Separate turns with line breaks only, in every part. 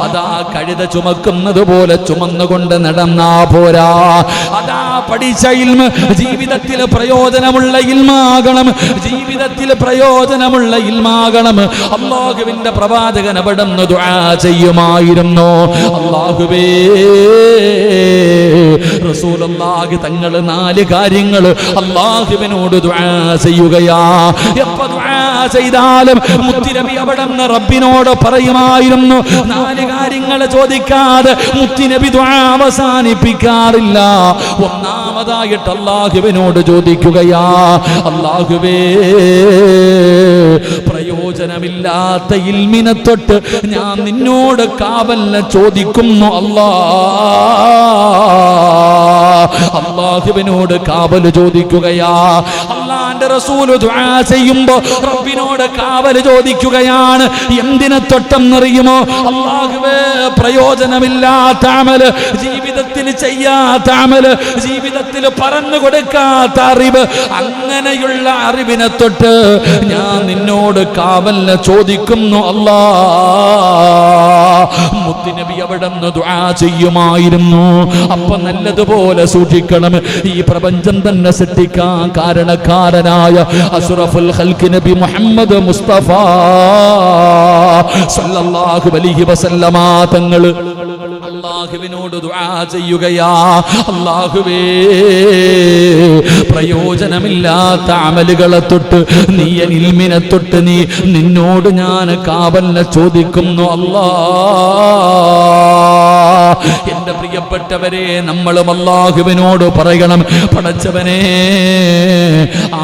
അതാ കഴുത ചുമക്കുന്നത് പോലെ ചുമന്നുകൊണ്ട് നടന്നാ പോരാ. അതാ പഠിച്ച ഇൽമ് ജീവിതത്തിൽ പ്രയോജനമുള്ള ഇൽമാകണം, ജീവിതത്തിൽ പ്രയോജനമുള്ള ഇൽമാകണം. അല്ലാഹുവിന്റെ പ്രവാചകൻ അവിടുന്ന് ദുആ ചെയ്യുമായിരുന്നു. അല്ലാഹുവേ, റസൂലുള്ളാഹി തങ്ങൾ 4 കാര്യങ്ങൾ അല്ലാഹുവിനോട് ദുആ ചെയ്യുകയാ. എപ്പോ ദുആ ചെയ്താലും മുത്തുനബി അവിടുന്ന് റബ്ബിനോട് പറയുമായിരുന്നു. 4 കാര്യങ്ങൾ ചോദിക്കാതെ മുത്തുനബി ദുആ അവസാനിപ്പിക്കാറില്ല. ഒന്നാമതായിട്ട് അല്ലാഹുവിനോട് ചോദിക്കുകയാ, അല്ലാഹുവേ, പ്രയോജനമില്ലാത്ത ഇൽമിനെ തൊട്ട് ഞാൻ നിന്നോട് കാവലിനെ ചോദിക്കുന്നു അല്ലാ. അല്ലാഹുവിനോട് കാവല് ചോദിക്കുകയാ. അല്ലാഹുവിന്റെ റസൂൽ ദുആ ചെയ്യുമ്പോ റബ്ബിനോട് കാവല് ചോദിക്കുകയാണ്. എന്തിനെ തൊട്ടെന്നറിയുമോ? അല്ലാഹുവേ, പ്രയോജനമില്ലാത്ത അമല്, ജീവിതത്തിൽ ചെയ്യാത്ത അമല്, ജീവിതത്തിൽ പറഞ്ഞു കൊടുക്കാത്ത അറിവ്, അങ്ങനെയുള്ള അറിവിനെ തൊട്ട് ഞാൻ നിന്നോട് കാവലിനെ ചോദിക്കുന്നു അല്ലാ. മുത്തുനബി അവിടുന്ന് ദുആ ചെയ്യുമായിരുന്നു. അപ്പൊ നല്ലതുപോലെ സൂക്ഷിക്കണം. ഈ പ്രപഞ്ചം തന്നെ സൃഷ്ടിക്കാൻ കാരണക്കാരനായ അഷ്റഫുൽ ഖൽഖ് നബി മുഹമ്മദ് മുസ്തഫ സല്ലല്ലാഹു അലൈഹി വസല്ലമ തങ്ങൾ അല്ലാഹുവിനോട് ദുആ ചെയ്യുകയാ. അല്ലാഹുവേ, പ്രയോജനമില്ലാത്ത അമലുകളെ തൊട്ട്, നീ ഇൽമിനെ തൊട്ട് നിന്നോട് ഞാൻ കാവലിനെ ചോദിക്കുന്നു അല്ലാ. എന്റെ പ്രിയപ്പെട്ടവരെ, നമ്മളും അല്ലാഹുവിനോട് പറയണം, പടച്ചവനെ,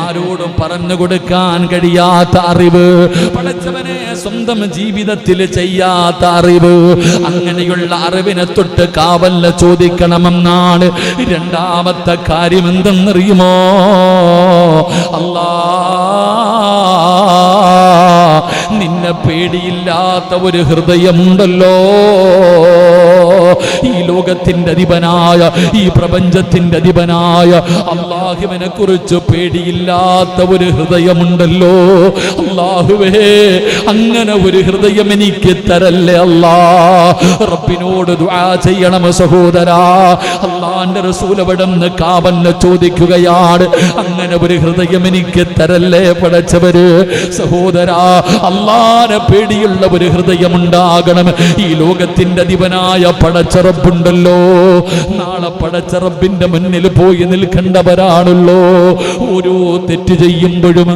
ആരോടും പറഞ്ഞു കൊടുക്കാൻ കഴിയാത്ത അറിവ്, പടച്ചവനെ, സ്വന്തം ജീവിതത്തിൽ ചെയ്യാത്ത അറിവ്, അങ്ങനെയുള്ള അറിവിനെ തൊട്ട് കാവലിനെ ചോദിക്കണമെന്നാണ്. രണ്ടാമത്തെ കാര്യം എന്തെന്നറിയുമോ? അല്ലാ, നിന്നെ പേടിയില്ലാത്ത ഒരു ഹൃദയമുണ്ടല്ലോ. ഈ ലോകത്തിന്റെ അധിപനായ, ഈ പ്രപഞ്ചത്തിന്റെ അധിപനായ അല്ലാഹുവിനെ കുറിച്ച് പേടിയില്ലാത്ത ഒരു ഹൃദയമുണ്ടല്ലോ. അല്ലാഹുവേ, അങ്ങനെ ഒരു ഹൃദയം എനിക്ക് തരല്ലേ അല്ലാ. റബ്ബിനോട് ദുആ ചെയ്യണം സഹോദരാ. അല്ലാഹുവിന്റെ റസൂൽ അവിടുന്ന് കാവലിനെ ചോദിക്കുകയാണ്. അങ്ങനെ ഒരു ഹൃദയം എനിക്ക് തരല്ലേ പടച്ചവര്. സഹോദരാ, അല്ലാഹുവിനെ പേടിയുള്ള ഒരു ഹൃദയമുണ്ടാകണം. ഈ ലോകത്തിന്റെ അധിപനായ പടച്ച റബ്ബുണ്ടല്ലോ, നാളെ പടച്ച റബ്ബിന്റെ മുന്നിൽ പോയി നിൽക്കേണ്ടവരാണല്ലോ. ഓരോ തെറ്റ് ചെയ്യുമ്പോഴും,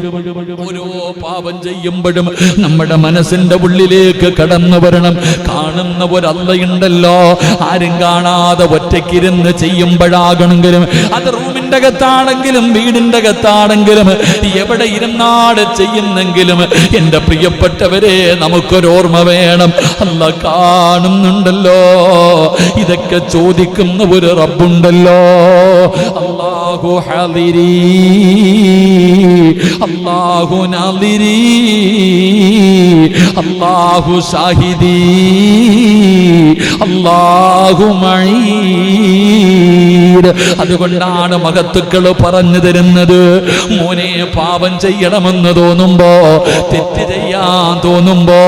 ഓരോ പാപം ചെയ്യുമ്പോഴും നമ്മുടെ മനസ്സിന്റെ ഉള്ളിലേക്ക് കടന്നു വരണം. കാണുന്ന ഒരു അള്ളയുണ്ടല്ലോ, ആരും കാണാതെ ഒറ്റയ്ക്കിരുന്ന് ചെയ്യുമ്പോഴാകണമെങ്കിലും, അത് റൂമിന്റെ അകത്താണെങ്കിലും വീടിന്റെ അകത്താണെങ്കിലും എവിടെ ഇരുന്നാട് ചെയ്യുന്നെങ്കിലും, എന്റെ പ്രിയപ്പെട്ടവരെ, നമുക്കൊരോർമ്മ വേണം. അല്ലാഹ് കാണുന്നുണ്ടല്ലോ, ഇതൊക്കെ ചോദിക്കുന്ന ഒരു റബ്ബുണ്ടല്ലോ. അല്ലാഹു ഹദിരി, അല്ലാഹു നാദിരി, അല്ലാഹു ഷാഹിദി, അല്ലാഹു മഈദ്. അതുകൊണ്ടാണ് മഹത്തുക്കൾ പറഞ്ഞു തരുന്നത്, മോനെ, പാപം ചെയ്യണമെന്ന് തോന്നുമ്പോ, തെറ്റ് ചെയ്യാൻ തോന്നുമ്പോ,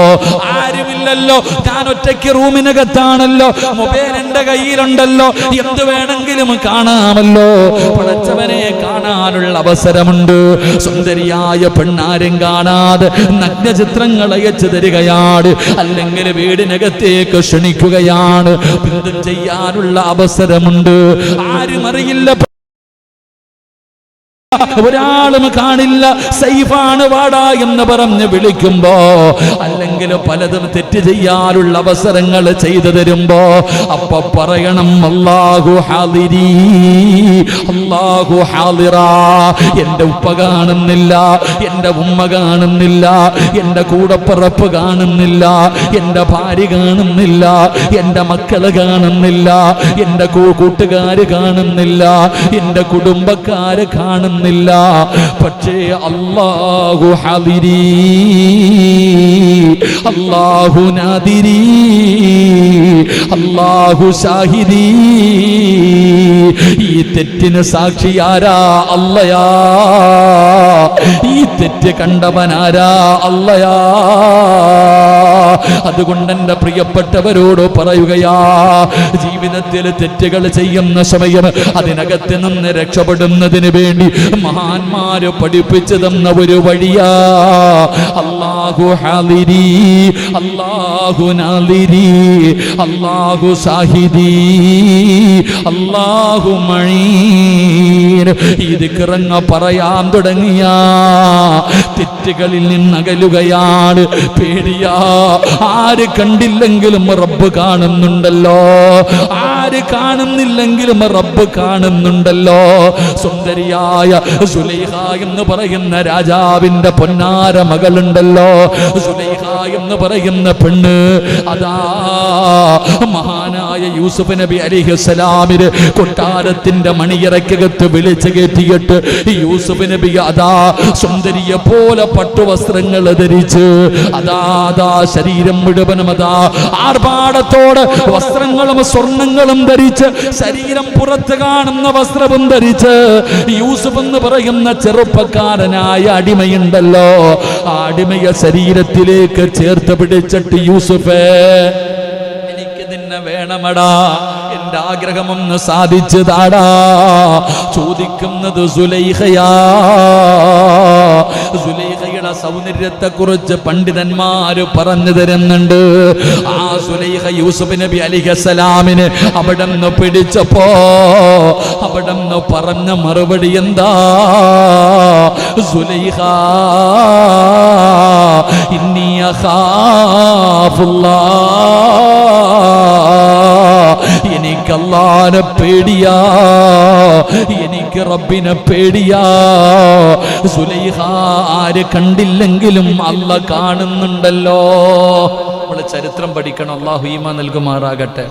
ആരുമില്ലല്ലോ, ഞാൻ ഒറ്റയ്ക്ക് റൂമിനകത്താണല്ലോ, മൊബൈൽ എന്റെ കയ്യിലുണ്ടല്ലോ, എന്ത് വേണമെങ്കിലും കാണാമല്ലോ. പടച്ചവനെ കാണാനുള്ള അവസരമുണ്ട്. സുന്ദരിയായ പെണ്ണാരും കാണാതെ നഗ്നചിത്രങ്ങൾ അയച്ചു തരികയാണ്, അല്ലെങ്കിൽ വീടിനകത്തേക്ക് ക്ഷണിക്കുകയാണ്. ബന്ധം ചെയ്യാനുള്ള അവസരമുണ്ട്. ആരും അറിയില്ല, ഒരാളും കാണില്ല. സൈഫാണ് വാടാ എന്ന് പറഞ്ഞ് വിളിക്കുമ്പോ, അല്ലെങ്കിൽ പലതും തെറ്റ് ചെയ്യാനുള്ള അവസരങ്ങൾ ചെയ്തു തരുമ്പോ, അപ്പൊ പറയണം, അല്ലാഹു ഹാദിരി, അല്ലാഹു ഹാദിറാ. എന്റെ ഉപ്പ കാണുന്നില്ല, എന്റെ ഉമ്മ കാണുന്നില്ല, എന്റെ കൂടപ്പിറപ്പ് കാണുന്നില്ല, എന്റെ ഭാര്യ കാണുന്നില്ല, എന്റെ മക്കള് കാണുന്നില്ല, എന്റെ കൂട്ടുകാര് കാണുന്നില്ല, എന്റെ കുടുംബക്കാര് കാണുന്നില്ല. പക്ഷേ അല്ലാഹു ഹാദിരി, അല്ലാഹു നാദിരി, അല്ലാഹു ഷാഹിദി. ഈ തെറ്റിന് സാക്ഷിയാരാ? അല്ലയാ. ഈ തെറ്റ് കണ്ടവനാരാ? അല്ലയാ. അതുകൊണ്ട് എൻ്റെ പ്രിയപ്പെട്ടവരോട് പറയുകയാ, ജീവിതത്തിൽ തെറ്റുകൾ ചെയ്യുന്ന സമയം അതിനകത്ത് നിന്ന് രക്ഷപ്പെടുന്നതിന് വേണ്ടി മഹാന്മാര് പഠിപ്പിച്ചു തന്ന ഒരു വഴിയാ അല്ലാഹു ഹാലിരി, അല്ലാഹു നാലിരി, അല്ലാഹു സാഹിദി, അല്ലാഹു മഈൻ. ഈ ദിക്റങ്ങ പറയാൻ തുടങ്ങിയ തെറ്റുകളിൽ നിന്നകലുകയാണ്. പേടിയാ, ആര് കണ്ടില്ലെങ്കിലും റബ്ബ് കാണുന്നുണ്ടല്ലോ, ആര് കാണുന്നില്ലെങ്കിലും റബ്ബ് കാണുന്നുണ്ടല്ലോ. സുന്ദരിയായ സുലൈഖ എന്ന് പറയുന്ന രാജാവിന്റെ പൊന്നാര മകളുണ്ടല്ലോ, സുലൈഖ എന്ന് പറയുന്ന പെണ്ണ്, അതാ മഹാനായ യൂസുഫ് നബി അലൈഹിസ്സലാമിന് കൊട്ടാരത്തിന്റെ മണിയറക്കകത്ത് വിളിച്ചു കയറ്റിയിട്ട് യൂസുഫ് നബി അതാ സുന്ദരിയെ പോലെ പട്ടുവസ്ത്രങ്ങൾ ധരിച്ച് അതാ ശരീരം മുഴുവനും അതാ ആർഭാടത്തോടെ വസ്ത്രങ്ങളും സ്വർണങ്ങളും ധരിച്ച് ശരീരം പുറത്ത് കാണുന്ന വസ്ത്രവും ധരിച്ച് യൂസുഫ് എന്ന് പറയുന്ന ചെറുപ്പക്കാരനായ അടിമയുണ്ടല്ലോ, ആ അടിമയെ ശരീരത്തിലേക്ക് ചേർത്ത് പിടിച്ചിട്ട് യൂസുഫേ എനിക്ക് നിന്നെ വേണമടാ, എന്റെ ആഗ്രഹമൊന്ന് സാധിച്ചു താടാ. ചോദിക്കുന്നത് സുലൈഖയാ. സുലൈഖയുടെ സൗന്ദര്യത്തെ കുറിച്ച് പണ്ഡിതന്മാര് പറഞ്ഞു തരുന്നുണ്ട്. ആ സുലൈഖ യൂസുഫ് നബി അലൈഹിസ്സലാമിന് അവിടെ നിന്ന് പിടിച്ചപ്പോ അവിടെ നിന്ന് പറഞ്ഞ മറുപടി എന്താ? സുലൈഖ ഇന്നി അഖാഫുല്ലാഹ്, എനിക്ക് അല്ലാഹുവിനെ പേടിയാ, എനിക്ക് റബ്ബിനെ പേടിയാ. സുലൈഖ ആര് കണ്ടില്ലെങ്കിലും അല്ലാഹ് കാണുന്നുണ്ടല്ലോ. നമ്മള് ചരിത്രം പഠിക്കണം, അല്ലാഹു ഈമാൻ നൽകുമാറാകട്ടെ.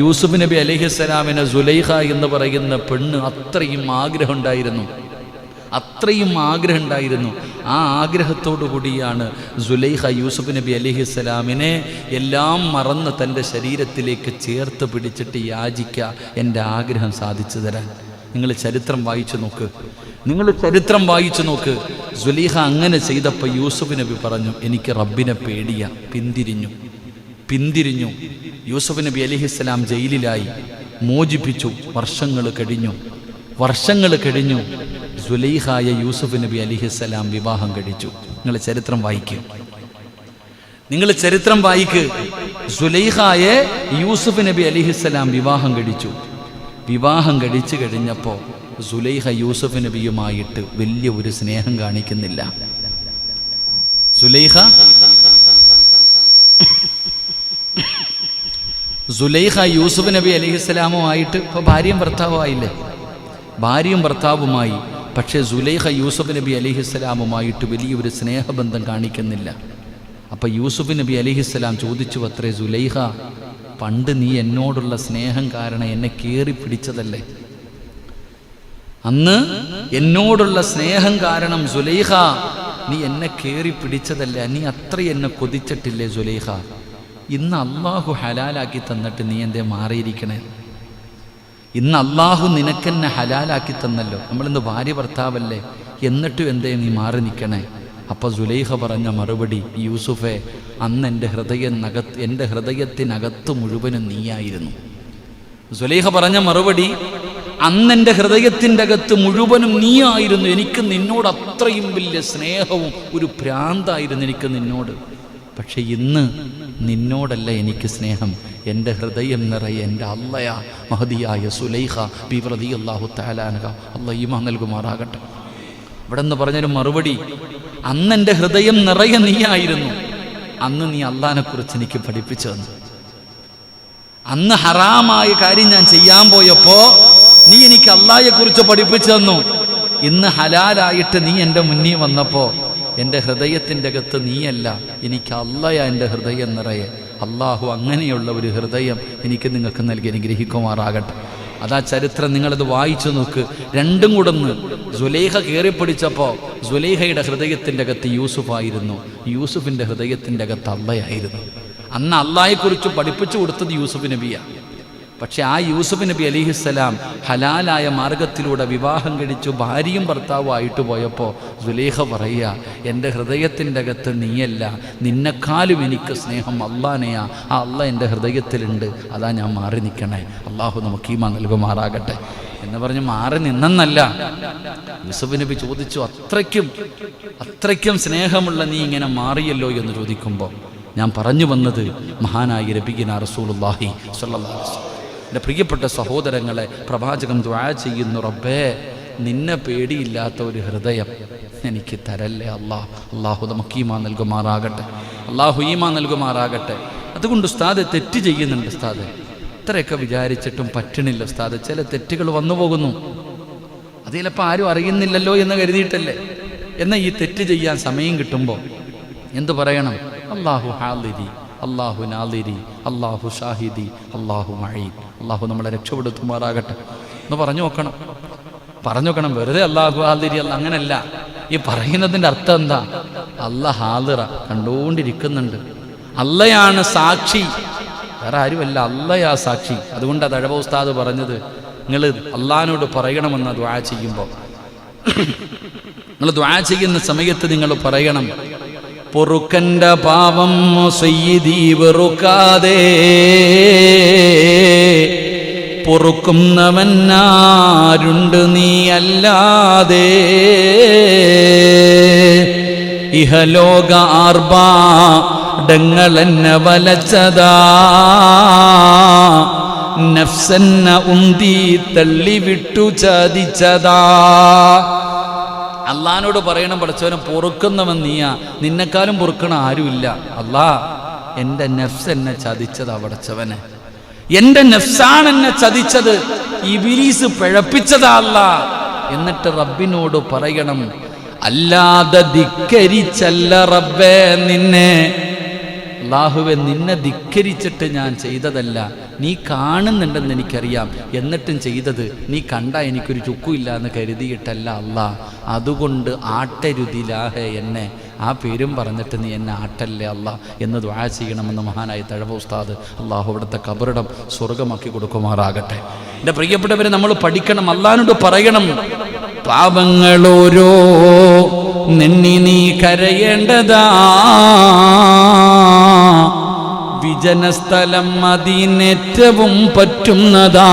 യൂസുഫ് നബി അലൈഹിസ്സലാമിന് സുലൈഖ എന്ന് പറയുന്ന പെണ്ണ് അത്രയും ആഗ്രഹം ഉണ്ടായിരുന്നു, അത്രയും ആഗ്രഹം ഉണ്ടായിരുന്നു. ആ ആഗ്രഹത്തോടു കൂടിയാണ് സുലൈഖ യൂസുഫ് നബി അലൈഹിസ്സലാമിനെ എല്ലാം മറന്ന് തൻ്റെ ശരീരത്തിലേക്ക് ചേർത്ത് പിടിച്ചിട്ട് യാചിക്കുക, എൻ്റെ ആഗ്രഹം സാധിച്ചു തരാൻ. നിങ്ങൾ ചരിത്രം വായിച്ചു നോക്ക്, നിങ്ങൾ ചരിത്രം വായിച്ചു നോക്ക്. സുലൈഖ അങ്ങനെ ചെയ്തപ്പോൾ യൂസുഫ് നബി പറഞ്ഞു എനിക്ക് റബ്ബിനെ പേടിയാ. പിന്തിരിഞ്ഞു. യൂസുഫ് നബി അലൈഹിസ്സലാം ജയിലിലായി, മോചിപ്പിച്ചു. വർഷങ്ങൾ കഴിഞ്ഞു. സുലൈഖായ യൂസുഫ് നബി അലൈഹിസ്സലാം വിവാഹം കഴിച്ചു. നിങ്ങൾ ചരിത്രം വായിക്ക്. സുലൈഖായെ യൂസുഫ് നബി അലൈഹിസ്സലാം വിവാഹം കഴിച്ചു കഴിഞ്ഞപ്പോൾ സുലൈഖ യൂസുഫ് നബിയുമായിട്ട് വലിയ ഒരു സ്നേഹം കാണിക്കുന്നില്ല. സുലൈഖ യൂസുഫ് നബി അലൈഹിസ്സലാമുമായിട്ട് ഇപ്പോൾ ഭാര്യയും ഭർത്താവുമായി. പക്ഷേ സുലൈഖ യൂസുഫ് നബി അലൈഹിസ്സലാമുമായിട്ട് വലിയൊരു സ്നേഹബന്ധം കാണിക്കുന്നില്ല. അപ്പം യൂസുഫ് നബി അലൈഹിസ്സലാം ചോദിച്ചു അത്രേ, സുലൈഖ പണ്ട് നീ എന്നോടുള്ള സ്നേഹം കാരണം എന്നെ കയറി പിടിച്ചതല്ലേ? അന്ന് എന്നോടുള്ള സ്നേഹം കാരണം സുലൈഖ നീ എന്നെ കയറി പിടിച്ചതല്ലേ? നീ അത്ര എന്നെ കൊതിച്ചിട്ടില്ലേ സുലൈഖ? ഇന്ന് അള്ളാഹു ഹലാലാക്കി തന്നിട്ട് നീ എന്തേ മാറിയിരിക്കണേ? ഇന്ന് അള്ളാഹു നിനക്കെന്നെ ഹലാലാക്കി തന്നല്ലോ, നമ്മളിന്ന് ഭാര്യ ഭർത്താവല്ലേ, എന്നിട്ടും എന്തേ നീ മാറി നിൽക്കണേ? അപ്പോൾ സുലൈഖ പറഞ്ഞ മറുപടി, യൂസുഫേ അന്ന് എൻ്റെ ഹൃദയത്തിനകത്ത് മുഴുവനും നീയായിരുന്നു. സുലൈഖ പറഞ്ഞ മറുപടി, അന്ന് എൻ്റെ ഹൃദയത്തിൻ്റെ അകത്ത് മുഴുവനും നീയായിരുന്നു. എനിക്ക് നിന്നോട് അത്രയും വലിയ സ്നേഹവും ഒരു ഭ്രാന്തായിരുന്നു എനിക്ക് നിന്നോട്. പക്ഷെ ഇന്ന് നിന്നോടല്ല എനിക്ക് സ്നേഹം, എൻ്റെ ഹൃദയം നിറയെ എൻ്റെ അള്ളയാ മഹദിയായ സുലൈഖ ബീവി റളിയല്ലാഹു തആല അൻഹ, അല്ലാഹു ഈമാൻ നൽകുമാറാകട്ടെ. ഇവിടെ നിന്ന് പറഞ്ഞൊരു മറുപടി, അന്ന് എൻ്റെ ഹൃദയം നിറയെ നീയായിരുന്നു. അന്ന് നീ അള്ളാഹിനെ കുറിച്ച് എനിക്ക് പഠിപ്പിച്ചു തന്നു. അന്ന് ഹറാമായ കാര്യം ഞാൻ ചെയ്യാൻ പോയപ്പോ നീ എനിക്ക് അള്ളാഹിനെ കുറിച്ച് പഠിപ്പിച്ചു തന്നു. ഇന്ന് ഹലാലായിട്ട് നീ എൻ്റെ മുന്നിൽ വന്നപ്പോ എൻ്റെ ഹൃദയത്തിൻ്റെ അകത്ത് നീയല്ല, എനിക്ക് അള്ളയാ എൻ്റെ ഹൃദയം നിറയെ. അള്ളാഹു അങ്ങനെയുള്ള ഒരു ഹൃദയം എനിക്ക് നിങ്ങൾക്ക് നൽകി അനുഗ്രഹിക്കുമാറാകട്ടെ. അതാ ചരിത്രം, നിങ്ങളത് വായിച്ചു നോക്ക്. രണ്ടും കൂടൊന്ന് സുലൈഖ കയറിപ്പിടിച്ചപ്പോൾ സുലൈഖയുടെ ഹൃദയത്തിൻ്റെ അകത്ത് യൂസുഫായിരുന്നു, യൂസുഫിൻ്റെ ഹൃദയത്തിൻ്റെ അകത്ത് അള്ളയായിരുന്നു. അന്ന് അള്ളാഹയെക്കുറിച്ച് പഠിപ്പിച്ചു കൊടുത്തത് യൂസുഫ് നബിയാണ്. പക്ഷെ ആ യൂസുഫ് നബി അലിഹിസ്സലാം ഹലാലായ മാർഗത്തിലൂടെ വിവാഹം കഴിച്ചു ഭാര്യയും ഭർത്താവും ആയിട്ട് പോയപ്പോൾ സുലൈഖ പറയുക, എൻ്റെ ഹൃദയത്തിൻ്റെ അകത്ത് നീയല്ല, നിന്നെക്കാളും എനിക്ക് സ്നേഹം അള്ളാനെയാ, ആ അള്ളാ എൻ്റെ ഹൃദയത്തിലുണ്ട്, അതാ ഞാൻ മാറി നിൽക്കണേ, അള്ളാഹു നമുക്ക് ഈമാൻ നൽകുമാറാകട്ടെ എന്ന് പറഞ്ഞ് മാറി നിന്നെന്നല്ല. യൂസുഫ് നബി ചോദിച്ചു, അത്രയ്ക്കും സ്നേഹമുള്ള നീ ഇങ്ങനെ മാറിയല്ലോ എന്ന് ചോദിക്കുമ്പോൾ ഞാൻ പറഞ്ഞു വന്നത് മഹാനായ നബിയിന റസൂലുള്ളാഹി സ്വല്ലല്ലാഹു അലൈഹി വസല്ലം. എൻ്റെ പ്രിയപ്പെട്ട സഹോദരങ്ങളെ, പ്രവാചകൻ ദുആ ചെയ്യുന്നു, റബ്ബേ നിന്നെ പേടിയില്ലാത്ത ഒരു ഹൃദയം എനിക്ക് തരല്ലേ അള്ളാഹു നമുക്ക് ഈമാൻ നൽകുമാറാകട്ടെ, അള്ളാഹു ഈമാൻ നൽകുമാറാകട്ടെ. അതുകൊണ്ട് ഉസ്താദ് തെറ്റ് ചെയ്യുന്നുണ്ട് ഉസ്താദ്, ഇത്രയൊക്കെ വിചാരിച്ചിട്ടും പറ്റണില്ല ഉസ്താദ്, ചില തെറ്റുകൾ വന്നു പോകുന്നു, അത് ചിലപ്പോൾ ആരും അറിയുന്നില്ലല്ലോ എന്ന് കരുതിയിട്ടല്ലേ. എന്നാൽ ഈ തെറ്റ് ചെയ്യാൻ സമയം കിട്ടുമ്പോൾ എന്തു പറയണം? അല്ലാഹു ഹാദിരി, അല്ലാഹു നാദിരി, അല്ലാഹു ഷാഹിദി, അല്ലാഹു മഈൻ. അല്ലാഹു നമ്മളെ രക്ഷപ്പെടുത്തുമാറാകട്ടെ എന്ന് പറഞ്ഞു നോക്കണം. വെറുതെ അല്ലാഹു ഹാദിരി അല്ല, അങ്ങനല്ല. ഈ പറയുന്നതിൻ്റെ അർത്ഥം എന്താ? അല്ലാഹ് ഹാദിറ, കണ്ടുകൊണ്ടിരിക്കുന്നുണ്ട്, അല്ലയാണ് സാക്ഷി, വേറെ ആരുമല്ല, അല്ലയാ സാക്ഷി. അതുകൊണ്ട് അത് അഴവ ഉസ്താദ് പറഞ്ഞത്, നിങ്ങൾ അള്ളാഹിനോട് പറയണമെന്ന് ദുആ ചെയ്യുമ്പോൾ, നിങ്ങൾ ദുആ ചെയ്യുന്ന സമയത്ത് നിങ്ങൾ പറയണം, പൊറുക്കൻ്റെ പാവം സയ്യിദീ വെറുക്കാതെ പൊറുക്കുന്നവനാരുണ്ട് നീ അല്ലാതെ, ഇഹലോക ആർഭാടങ്ങളെന്നെ വലച്ചതാ, നഫ്സെന്ന ഉന്തി തള്ളിവിട്ടു ചതിച്ചതാ. അള്ളാഹിനോട് പറയണം, പഠിച്ചവനെ പൊറുക്കുന്നവൻ നീയാ, നിന്നെക്കാളും പൊറുക്കണ ആരുമില്ല. അല്ലാ, എൻ്റെ നഫ്സ് എന്നെ ചതിച്ചതാ പഠിച്ചവനെ, എൻ്റെ നഫ്സാണ് എന്നെ ചതിച്ചത്, ഇബ്ലീസ് പിഴപ്പിച്ചതാ അല്ലാ. എന്നിട്ട് റബ്ബിനോട് പറയണം, അല്ലാതെ ധിക്കരിച്ചല്ല റബ്ബേ നിന്നെ, അല്ലാഹുവേ നിന്നെ ധിക്കരിച്ചിട്ട് ഞാൻ ചെയ്തതല്ല, നീ കാണുന്നുണ്ടെന്ന് എനിക്കറിയാം, എന്നിട്ടും ചെയ്തത് നീ കണ്ട എനിക്കൊരു ചുക്കുമില്ല എന്ന് കരുതിയിട്ടല്ല അല്ലാ, അതുകൊണ്ട് ആട്ടരുതിലാഹേ എന്നെ, ആ പേരും പറഞ്ഞിട്ട് നീ എന്നെ ആട്ടല്ലേ അല്ലാ എന്ന് ദുആ ചെയ്യണമെന്ന് മഹാനായ തഴവ ഉസ്താദ്, അള്ളാഹു അവിടുത്തെ ഖബറിടം സ്വർഗമാക്കി കൊടുക്കുമാറാകട്ടെ. എൻ്റെ പ്രിയപ്പെട്ടവരെ, നമ്മൾ പഠിക്കണം, അള്ളാഹിനോട് പറയണം, പാപങ്ങളോരോ നിന്നി നീ കരയേണ്ടതാ, വിജനസ്ഥലം അതിനേറ്റവും പറ്റുന്നതാ,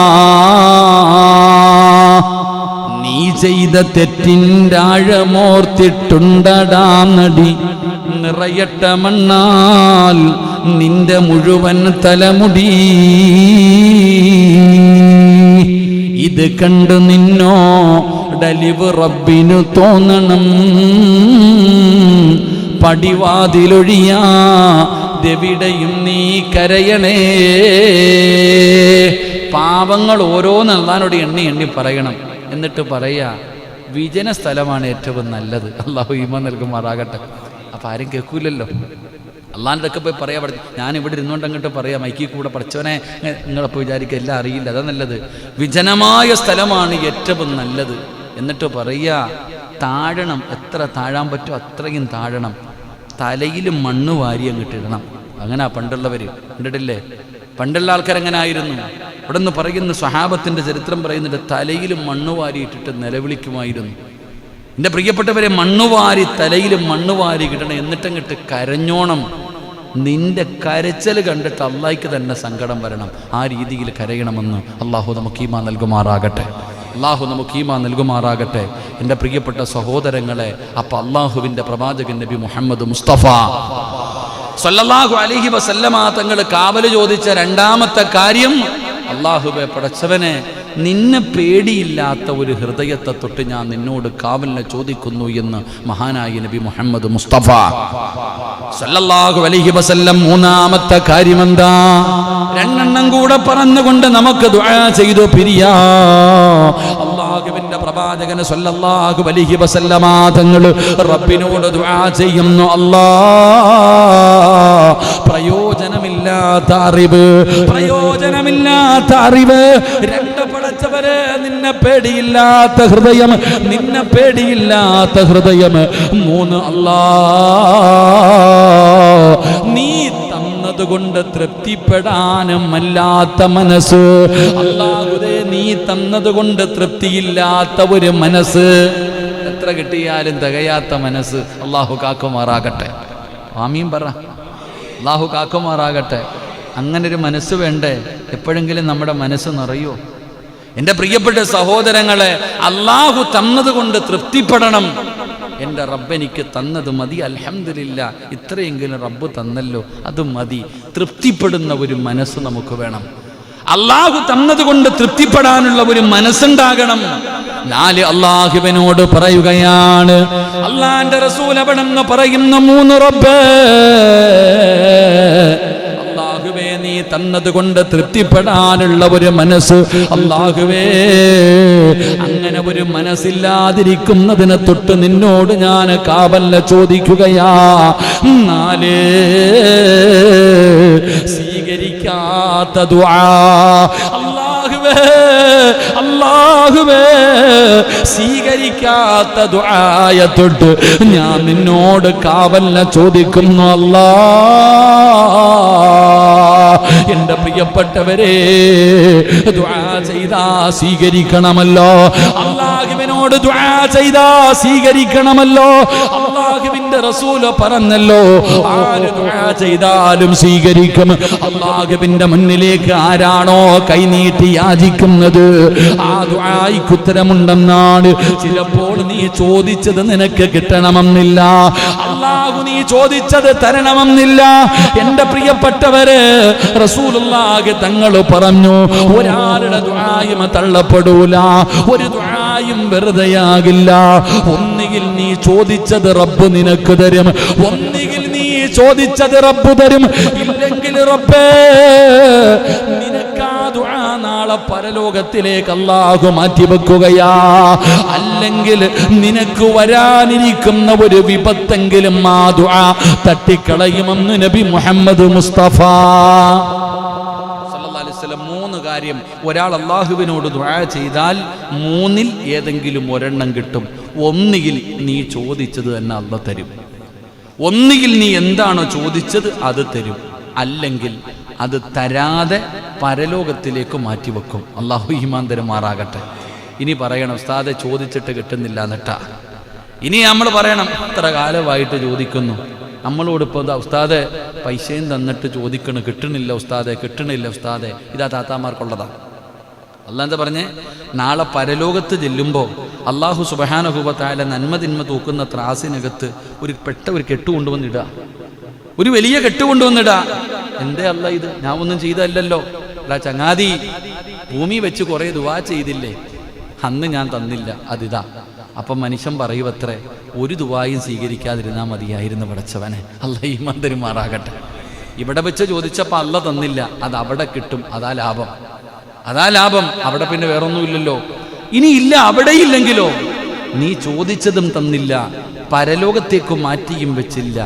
നീ ചെയ്ത തെറ്റിൻ്റെ ആഴമോർത്തിട്ടുണ്ടടാ നടി, നിറയട്ട മണ്ണാൽ നിന്റെ മുഴുവൻ തലമുടി, ഇത് കണ്ട് നിന്നോടലിവ് റബ്ബിനു തോന്നണം, പടിവാതിലൊഴിയാതെവിടെയും നീ കരയണേ. പാപങ്ങൾ ഓരോന്ന് അല്ലാഹുവോട് എണ്ണി പറയണം. എന്നിട്ട് പറയാ, വിജന സ്ഥലമാണ് ഏറ്റവും നല്ലത്. അള്ളാഹു ഈമാൻ നൽകുമാറാകട്ടെ. അപ്പം ആരും കേൾക്കൂലല്ലോ. അള്ളാഹിൻ്റെ ഒക്കെ പോയി പറയാൻ പഠിച്ചു. ഞാൻ ഇവിടെ ഇരുന്നുകൊണ്ട് അങ്ങോട്ട് പറയാം, മൈക്കിൽ കൂടെ പഠിച്ചവനെ നിങ്ങളപ്പോൾ വിചാരിക്കുക എല്ലാം അറിയില്ല, അതാ നല്ലത്. വിജനമായ സ്ഥലമാണ് ഏറ്റവും നല്ലത്. എന്നിട്ട് പറയുക, താഴണം, എത്ര താഴാൻ പറ്റുമോ അത്രയും താഴണം, തലയിൽ മണ്ണ് വാരി അങ്ങോട്ട് ഇടണം. അങ്ങനെ പണ്ടുള്ളവർ കണ്ടിട്ടില്ലേ? പണ്ടുള്ള ആൾക്കാരെങ്ങനെ ആയിരുന്നു? ഇവിടെ നിന്ന് പറയുന്ന സ്വഹാബത്തിൻ്റെ ചരിത്രം പറയുന്നുണ്ട്, തലയിൽ മണ്ണ് വാരിയിട്ടിട്ട് നിലവിളിക്കുമായിരുന്നു. എൻ്റെ പ്രിയപ്പെട്ടവരെ, മണ്ണുവാരി തലയിൽ മണ്ണുവാരി കിട്ടണം, എന്നിട്ടങ്ങിട്ട് കരഞ്ഞോണം. നിന്റെ കരച്ചൽ കണ്ടിട്ട് അള്ളാഹിക്ക് തന്നെ സങ്കടം വരണം. ആ രീതിയിൽ കരയണമെന്ന് അള്ളാഹു നമുക്ക് ഈമാൻ നൽകുമാറാകട്ടെ. അള്ളാഹു നമുക്ക് ഈമാൻ നൽകുമാറാകട്ടെ. എൻ്റെ പ്രിയപ്പെട്ട സഹോദരങ്ങളെ, അപ്പം അള്ളാഹുവിൻ്റെ പ്രവാചകൻ നബി മുഹമ്മദ് മുസ്തഫ സല്ലല്ലാഹു അലൈഹി വസല്ലമ തങ്ങൾ കാവല് ചോദിച്ച രണ്ടാമത്തെ കാര്യം, അള്ളാഹുവേ പടച്ചവനെ, നിന്നെ പേടിയില്ലാത്ത ഒരു ഹൃദയത്തെ തൊട്ട് ഞാൻ നിന്നോട് കാവലിനെ ചോദിക്കുന്നു എന്ന് മഹാനായ നബി മുഹമ്മദ് മുസ്തഫ സല്ലല്ലാഹു അലൈഹി വസല്ലം. മൂന്നാമത്തെ കാര്യം എന്താ? രണ്ടെണ്ണം കൂടെ പറഞ്ഞുകൊണ്ട് നമുക്ക് ദുആ ചെയ്തു പിരിയാ. അല്ലാഹുവിന്റെ പ്രവാചകൻ സല്ലല്ലാഹു അലൈഹി വസല്ലമ തങ്ങൾ റബ്ബിനോട് ദുആ ചെയ്യുന്നു, പ്രയോജനമില്ലാത്ത അറിവ്, രണ്ട് പടച്ചവരെ, നിന്നെ പേടിയില്ലാത്ത ഹൃദയം, മൂന്ന് അല്ലാഹ് നീ തന്നതുകൊണ്ട് തൃപ്തി തൃപ്തിപ്പെടാനും അല്ലാത്ത മനസ്സ്, അല്ലാഹുവേ നീ തന്നതുകൊണ്ട് തൃപ്തിയില്ലാത്ത ഒരു മനസ്സ്, എത്ര കിട്ടിയാലും തികയാത്ത മനസ്സ് അല്ലാഹു കാക്കുമാറാകട്ടെ. ആമീൻ പറ. അല്ലാഹു കാക്കുമാറാകട്ടെ. അങ്ങനൊരു മനസ്സ് വേണ്ടേ? എപ്പോഴെങ്കിലും നമ്മുടെ മനസ്സ് നിറയോ? എൻ്റെ പ്രിയപ്പെട്ട സഹോദരങ്ങളെ, അല്ലാഹു തന്നതുകൊണ്ട് തൃപ്തിപ്പെടണം. എൻ്റെ റബ്ബ് എനിക്ക് തന്നത് മതി, അൽഹംദുലില്ലാ, ഇത്രയെങ്കിലും റബ്ബ് തന്നല്ലോ, അത് മതി. തൃപ്തിപ്പെടുന്ന ഒരു മനസ്സ് നമുക്ക് വേണം. അല്ലാഹു തന്നതുകൊണ്ട് തൃപ്തിപ്പെടാനുള്ള ഒരു മനസ്സുണ്ടാകണം. 4 അല്ലാഹുവിനോട് പറയുകയാണ്. അല്ലാഹുവിന്റെ റസൂൽ അവിടെന്ന് പറയുന്ന 3 റബ്ബേ, അല്ലാഹുവേ നീ തന്നതുകൊണ്ട് തൃപ്തിപ്പെടാനുള്ള ഒരു മനസ്സ്, അല്ലാഹുവേ അങ്ങനെ ഒരു മനസ്സില്ലാതിരിക്കുന്നതിനെ തൊട്ട് നിന്നോട് ഞാൻ കാവൽ ചോദിക്കുകയാ. 4 സ്വീകരിക്കാത്ത ദുആ, അല്ലാഹുവേ അല്ലാഹുവേ സ്വീകരിക്കാത്ത ദുആയെ തൊട്ട് ഞാൻ നിന്നോട് കാവൽ ചോദിക്കുന്നു. അല്ലാഹ്, എൻ്റെ പ്രിയപ്പെട്ടവരെ, ദുആ ചെയ്താ സ്വീകരിക്കണമല്ലോ. അല്ലാഹുവിനോട് ദുആ ചെയ്താ സ്വീകരിക്കണമല്ലോ. അല്ലാഹുവിന്റെ റസൂൽ പറഞ്ഞല്ലോ, ആര് ദുആ ചെയ്താലും സ്വീകരിക്കും. അല്ലാഹുവിന്റെ മുന്നിലേക്ക് ആരാണോ കൈനീട്ടി യാചിക്കുന്നത്, ആ ദുആയ്ക്ക് ഉത്തരമുണ്ടെന്നാണ്. ചിലപ്പോൾ നീ ചോദിച്ചത് നിനക്ക് കിട്ടണമെന്നില്ല, അല്ലാഹു നീ ചോദിച്ചത് തരണമെന്നില്ല. എൻ്റെ പ്രിയപ്പെട്ടവരെ, റസൂലുള്ളാഹി തങ്ങൾ പറഞ്ഞു, ഒരാളുടെ ദുആയും തള്ളപ്പെടൂല, ഒരു ദുആയും വെറുതെയാകില്ല. ഒന്നുകിൽ നീ ചോദിച്ചത് റബ്ബ് നിനക്ക് തരും, ഒന്നുകിൽ നീ ചോദിച്ചത് റബ്ബ് തരും, ഇല്ലെങ്കിൽ റബ്ബേ നിനക്കാ ദുആ നാളെ പരലോകത്തിലേക്ക് അല്ലാഹു മാറ്റിവെക്കുകയാ. അല്ലെങ്കിൽ നിനക്ക് വരാനിരിക്കുന്ന ഒരു വിപത്തെങ്കിലും ആ ദുആ തട്ടിക്കളയുമെന്ന് നബി മുഹമ്മദ് മുസ്തഫ സല്ലല്ലാഹു അലൈഹി വസല്ലം. 3 കാര്യം ഒരാൾ അല്ലാഹുവിനോട് ദുആ ചെയ്താൽ 3-ൽ ഏതെങ്കിലും ഒരെണ്ണം കിട്ടും. ഒന്നുകിൽ നീ ചോദിച്ചത് തന്നെ അല്ലാഹു തരും, ഒന്നുകിൽ നീ എന്താണോ ചോദിച്ചത് അത് തരും, അല്ലെങ്കിൽ അത് തരാതെ പരലോകത്തിലേക്ക് മാറ്റിവെക്കും. അല്ലാഹു ഈമാൻ തരുമാറാകട്ടെ. ഇനി പറയണം, ഉസ്താദെ ചോദിച്ചിട്ട് കിട്ടുന്നില്ല എന്നിട്ടാ. ഇനി നമ്മൾ പറയണം, ഇത്ര കാലമായിട്ട് ചോദിക്കുന്നു, നമ്മളോട് ഇപ്പോൾ ഉസ്താദെ പൈസയും തന്നിട്ട് ചോദിക്കണം, കിട്ടണില്ല ഉസ്താദെ, കിട്ടണില്ല ഉസ്താദെ. ഇതാ താത്താമാർക്കുള്ളതാ. അല്ലാഹ് എന്താ പറഞ്ഞേ? നാളെ പരലോകത്ത് ചെല്ലുമ്പോൾ അല്ലാഹു സുബ്ഹാനഹു വ തആല നന്മ തിന്മ തൂക്കുന്ന ത്രാസിനകത്ത് ഒരു കെട്ട് കൊണ്ടുവന്നിടുക, ഒരു വലിയ കെട്ട് കൊണ്ടുവന്നിടുക. എന്തേ അല്ല ഇത്? ഞാൻ ഒന്നും ചെയ്തല്ലോ. അല്ല ചങ്ങാതി, ഭൂമി വെച്ച് കുറേ ദുആ ചെയ്തില്ലേ, അന്ന് ഞാൻ തന്നില്ല, അതിതാ. അപ്പം മനുഷ്യൻ പറയുവത്രേ, ഒരു ദുആയും സ്വീകരിക്കാതിരുന്നാൽ മതിയായിരുന്നു പടച്ചവനെ. അല്ലാഹ് ഈമാൻ തരുമാറാകട്ടെ. ഇവിടെ വെച്ച് ചോദിച്ചപ്പോൾ അല്ല തന്നില്ല, അത് അവിടെ കിട്ടും, അതാ ലാഭം, അതാ ലാഭം. അവിടെ പിന്നെ വേറൊന്നുമില്ലല്ലോ. ഇനി ഇല്ല, അവിടെ ഇല്ലെങ്കിലോ നീ ചോദിച്ചതും തന്നില്ല, പരലോകത്തേക്ക് മാറ്റിയും വെച്ചില്ല,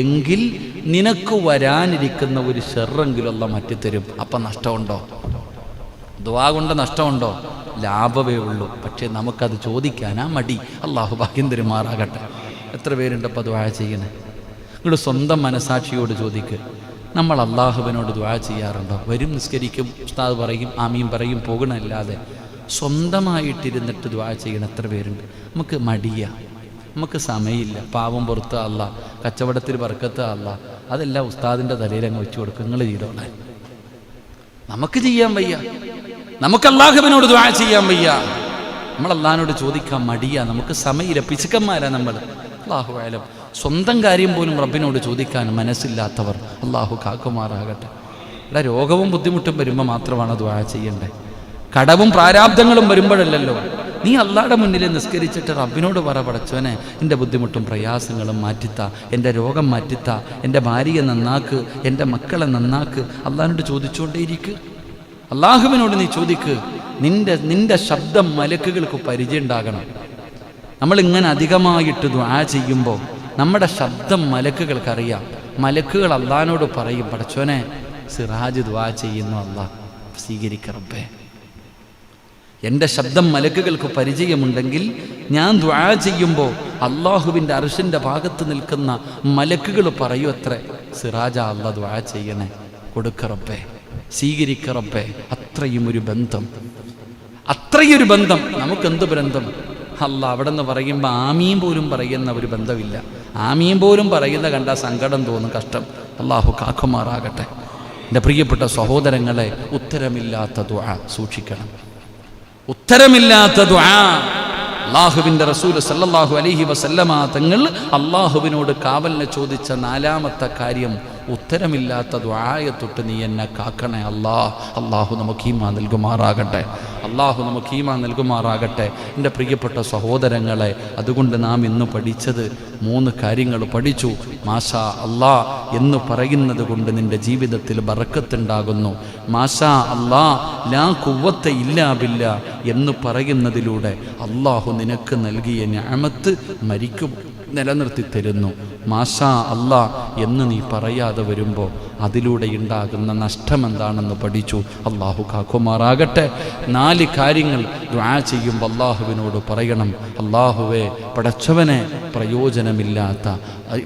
എങ്കിൽ നിനക്ക് വരാനിരിക്കുന്ന ഒരു ഷെറെങ്കിലും അല്ലാഹ് മാറ്റിത്തരും. അപ്പം നഷ്ടമുണ്ടോ? ദുആ കൊണ്ട് നഷ്ടമുണ്ടോ? ലാഭമേ ഉള്ളൂ. പക്ഷേ നമുക്കത് ചോദിക്കാനാ മടി. അല്ലാഹു ഭാഗ്യം തരുമാറാകട്ടെ. എത്ര പേരുണ്ടപ്പോൾ ദുആ ചെയ്യണേ? നിങ്ങളുടെ സ്വന്തം മനസാക്ഷിയോട് ചോദിക്ക്. നമ്മൾ അല്ലാഹുവിനോട് ദുആ ചെയ്യാറുണ്ടോ? വരും, നിസ്കരിക്കും, ഉസ്താദ് പറയും, ആമീൻ പറയും, പോകണമല്ലാതെ സ്വന്തമായിട്ടിരുന്നിട്ട് ദുആ ചെയ്യണം എത്ര പേരുണ്ട്? നമുക്ക് മടിയ, നമുക്ക് സമയമില്ല. പാവം പുറത്ത് അല്ല, കച്ചവടത്തിൽ ബർക്കത്ത് അല്ല, അതെല്ലാം ഉസ്താദിൻ്റെ തലയിൽ അങ്ങ് വെച്ചു കൊടുക്കും, നിങ്ങൾ ചെയ്തോളെ. നമുക്ക് ചെയ്യാൻ വയ്യ, നമുക്ക് അല്ലാഹുവിനോട് ദുആ ചെയ്യാൻ വയ്യ. നമ്മൾ അല്ലാഹുവിനോട് ചോദിക്കാൻ മടിയാ, നമുക്ക് സമയമില്ല, പിശുക്കന്മാരാ നമ്മൾ. അല്ലാഹു അലം. സ്വന്തം കാര്യം പോലും റബ്ബിനോട് ചോദിക്കാൻ മനസ്സില്ലാത്തവർ അല്ലാഹു കാക്കുമാറാകട്ടെ. ഇവിടെ രോഗവും ബുദ്ധിമുട്ടും വരുമ്പോൾ മാത്രമാണ് ദുആ ചെയ്യേണ്ടത്. കടവും പ്രാരാബ്ദങ്ങളും വരുമ്പോഴല്ലല്ലോ. നീ അല്ലാഹുവിന്റെ മുന്നിൽ നിസ്കരിച്ചിട്ട് റബ്ബിനോട് പറ, പടച്ചവനെ എൻ്റെ ബുദ്ധിമുട്ടും പ്രയാസങ്ങളും മാറ്റിത്താ, എൻ്റെ രോഗം മാറ്റിത്താ, എൻ്റെ ഭാര്യയെ നന്നാക്ക്, എൻ്റെ മക്കളെ നന്നാക്ക്. അല്ലാഹുവിനോട് ചോദിച്ചുകൊണ്ടേയിരിക്കുക. അല്ലാഹുവിനോട് നീ ചോദിക്ക്. നിന്റെ ശബ്ദം മലക്കുകൾക്ക് പരിചയം ഉണ്ടാകണം. നമ്മളിങ്ങനെ അധികമായിട്ട് ദുആ ചെയ്യുമ്പോൾ നമ്മുടെ ശബ്ദം മലക്കുകൾക്കറിയാം. മലക്കുകൾ അല്ലാഹുവിനോട് പറയും, പടച്ചോനെ സിറാജ് ദുആ ചെയ്യുന്നു, അല്ലാഹ് സ്വീകരിക്ക റബ്ബേ. എൻ്റെ ശബ്ദം മലക്കുകൾക്ക് പരിചയമുണ്ടെങ്കിൽ ഞാൻ ദുആ ചെയ്യുമ്പോൾ അല്ലാഹുവിൻ്റെ അർശിൻ്റെ ഭാഗത്ത് നിൽക്കുന്ന മലക്കുകൾ പറയൂ, അത്രേ സിറാജ അല്ലാഹ് ദുആ ചെയ്യണേ, കൊടുക്കറപ്പേ, സ്വീകരിക്കറപ്പേ. അത്രയും ഒരു ബന്ധം. നമുക്കെന്ത് ബന്ധം? അല്ല അവിടെ നിന്ന് പറയുമ്പോൾ ആമീൻ പോലും പറയുന്ന ഒരു ബന്ധമില്ല. ആമീൻ പോലും പറയുന്ന കണ്ടാൽ സങ്കടം തോന്നും, കഷ്ടം. അള്ളാഹു കാക്കുമാറാകട്ടെ. എൻ്റെ പ്രിയപ്പെട്ട സഹോദരങ്ങളെ, ഉത്തരമില്ലാത്ത ദുആ സൂക്ഷിക്കണം. ഉത്തരമില്ലാത്ത ദുആ. അല്ലാഹുവിൻ്റെ റസൂൽ സല്ലല്ലാഹു അലൈഹി വസല്ലമ തങ്ങൾ അള്ളാഹുവിനോട് കാവലിനെ ചോദിച്ച 4ാമത്തെ കാര്യം, ഉത്തരമില്ലാത്ത ദുആയെ തൊട്ട് നീ എന്നെ കാക്കണേ അല്ലാഹ്. അള്ളാഹു നമുക്ക് ഈമാൻ നൽകുമാറാകട്ടെ. എൻ്റെ പ്രിയപ്പെട്ട സഹോദരങ്ങളെ, അതുകൊണ്ട് നാം ഇന്ന് പഠിച്ചത് 3 കാര്യങ്ങൾ പഠിച്ചു. മാഷാ അല്ലാ എന്ന് പറയുന്നത് കൊണ്ട് നിൻ്റെ ജീവിതത്തിൽ ബറക്കത്തുണ്ടാകുന്നു. മാഷാ അല്ലാ ലാ ഖുവ്വത ഇല്ലാ ബില്ലാ എന്ന് പറയുന്നതിലൂടെ അള്ളാഹു നിനക്ക് നൽകിയ നിഅമത്ത് മരിക്കും നിലനിർത്തി തരുന്നു. മാഷാ അല്ലാ എന്ന് നീ പറയാതെ വരുമ്പോൾ അതിലൂടെ ഉണ്ടാകുന്ന നഷ്ടം എന്താണെന്ന് പഠിച്ചു. അള്ളാഹു കാക്കുമാറാകട്ടെ. 4 കാര്യങ്ങൾ ദുആ ചെയ്യുമ്പോൾ അള്ളാഹുവിനോട് പറയണം. അള്ളാഹുവേ, പടച്ചവനെ,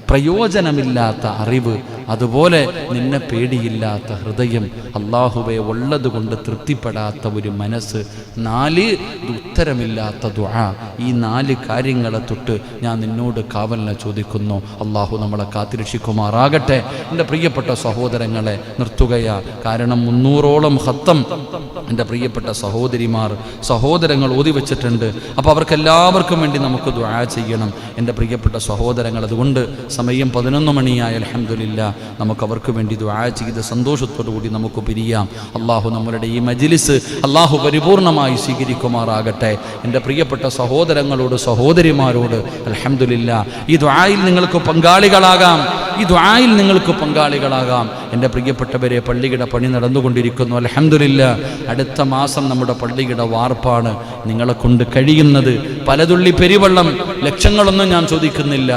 പ്രയോജനമില്ലാത്ത അറിവ്, അതുപോലെ നിന്നെ പേടിയില്ലാത്ത ഹൃദയം, അള്ളാഹുവേ ഉള്ളത് കൊണ്ട് തൃപ്തിപ്പെടാത്ത ഒരു മനസ്സ്, 4 ഉത്തരമില്ലാത്ത ദുആ. ഈ 4 കാര്യങ്ങളെ തൊട്ട് ഞാൻ നിന്നോട് കാവലിനെ ചോദിക്കുന്നു. അള്ളാഹു നമ്മളെ കാത്തിരക്ഷിക്കുമാറാകട്ടെ. എൻ്റെ പ്രിയപ്പെട്ട സഹോദരങ്ങളെ, നിർത്തുകയാ. കാരണം 300ഓളം ഖത്തം എൻ്റെ പ്രിയപ്പെട്ട സഹോദരങ്ങൾ ഓതി വെച്ചിട്ടുണ്ട്. അപ്പോൾ അവർക്കെല്ലാവർക്കും വേണ്ടി നമുക്ക് ദുആ ചെയ്യണം എൻ്റെ പ്രിയപ്പെട്ട സഹോദരങ്ങൾ. അതുകൊണ്ട് സമയം 11 മണിയായി. അൽഹംദുലില്ലാ, നമുക്ക് അവർക്ക് വേണ്ടി ദുആ ചെയ്ത് സന്തോഷത്തോടു കൂടി നമുക്ക് പിരിയാം. അള്ളാഹു നമ്മളുടെ ഈ മജ്ലിസ് അള്ളാഹു പരിപൂർണമായി സ്വീകരിക്കുമാറാകട്ടെ. എൻ്റെ പ്രിയപ്പെട്ട സഹോദരങ്ങളോട്, സഹോദരിമാരോട്, അൽഹംദുലില്ലാ, ഈ ദുആയിൽ നിങ്ങൾക്ക് പങ്കാളികളാകാം. എൻ്റെ പ്രിയപ്പെട്ടവരെ, പള്ളിയുടെ പണി നടന്നുകൊണ്ടിരിക്കുന്നു. അൽഹംദുലില്ലാ, അടുത്ത മാസം നമ്മുടെ പള്ളിയുടെ വാർപ്പാണ്. നിങ്ങളെ കൊണ്ട് കഴിയുന്നത് പലതുള്ളി പെരുവെള്ളം, ലക്ഷങ്ങളൊന്നും ഞാൻ ചോദിക്കുന്നില്ല.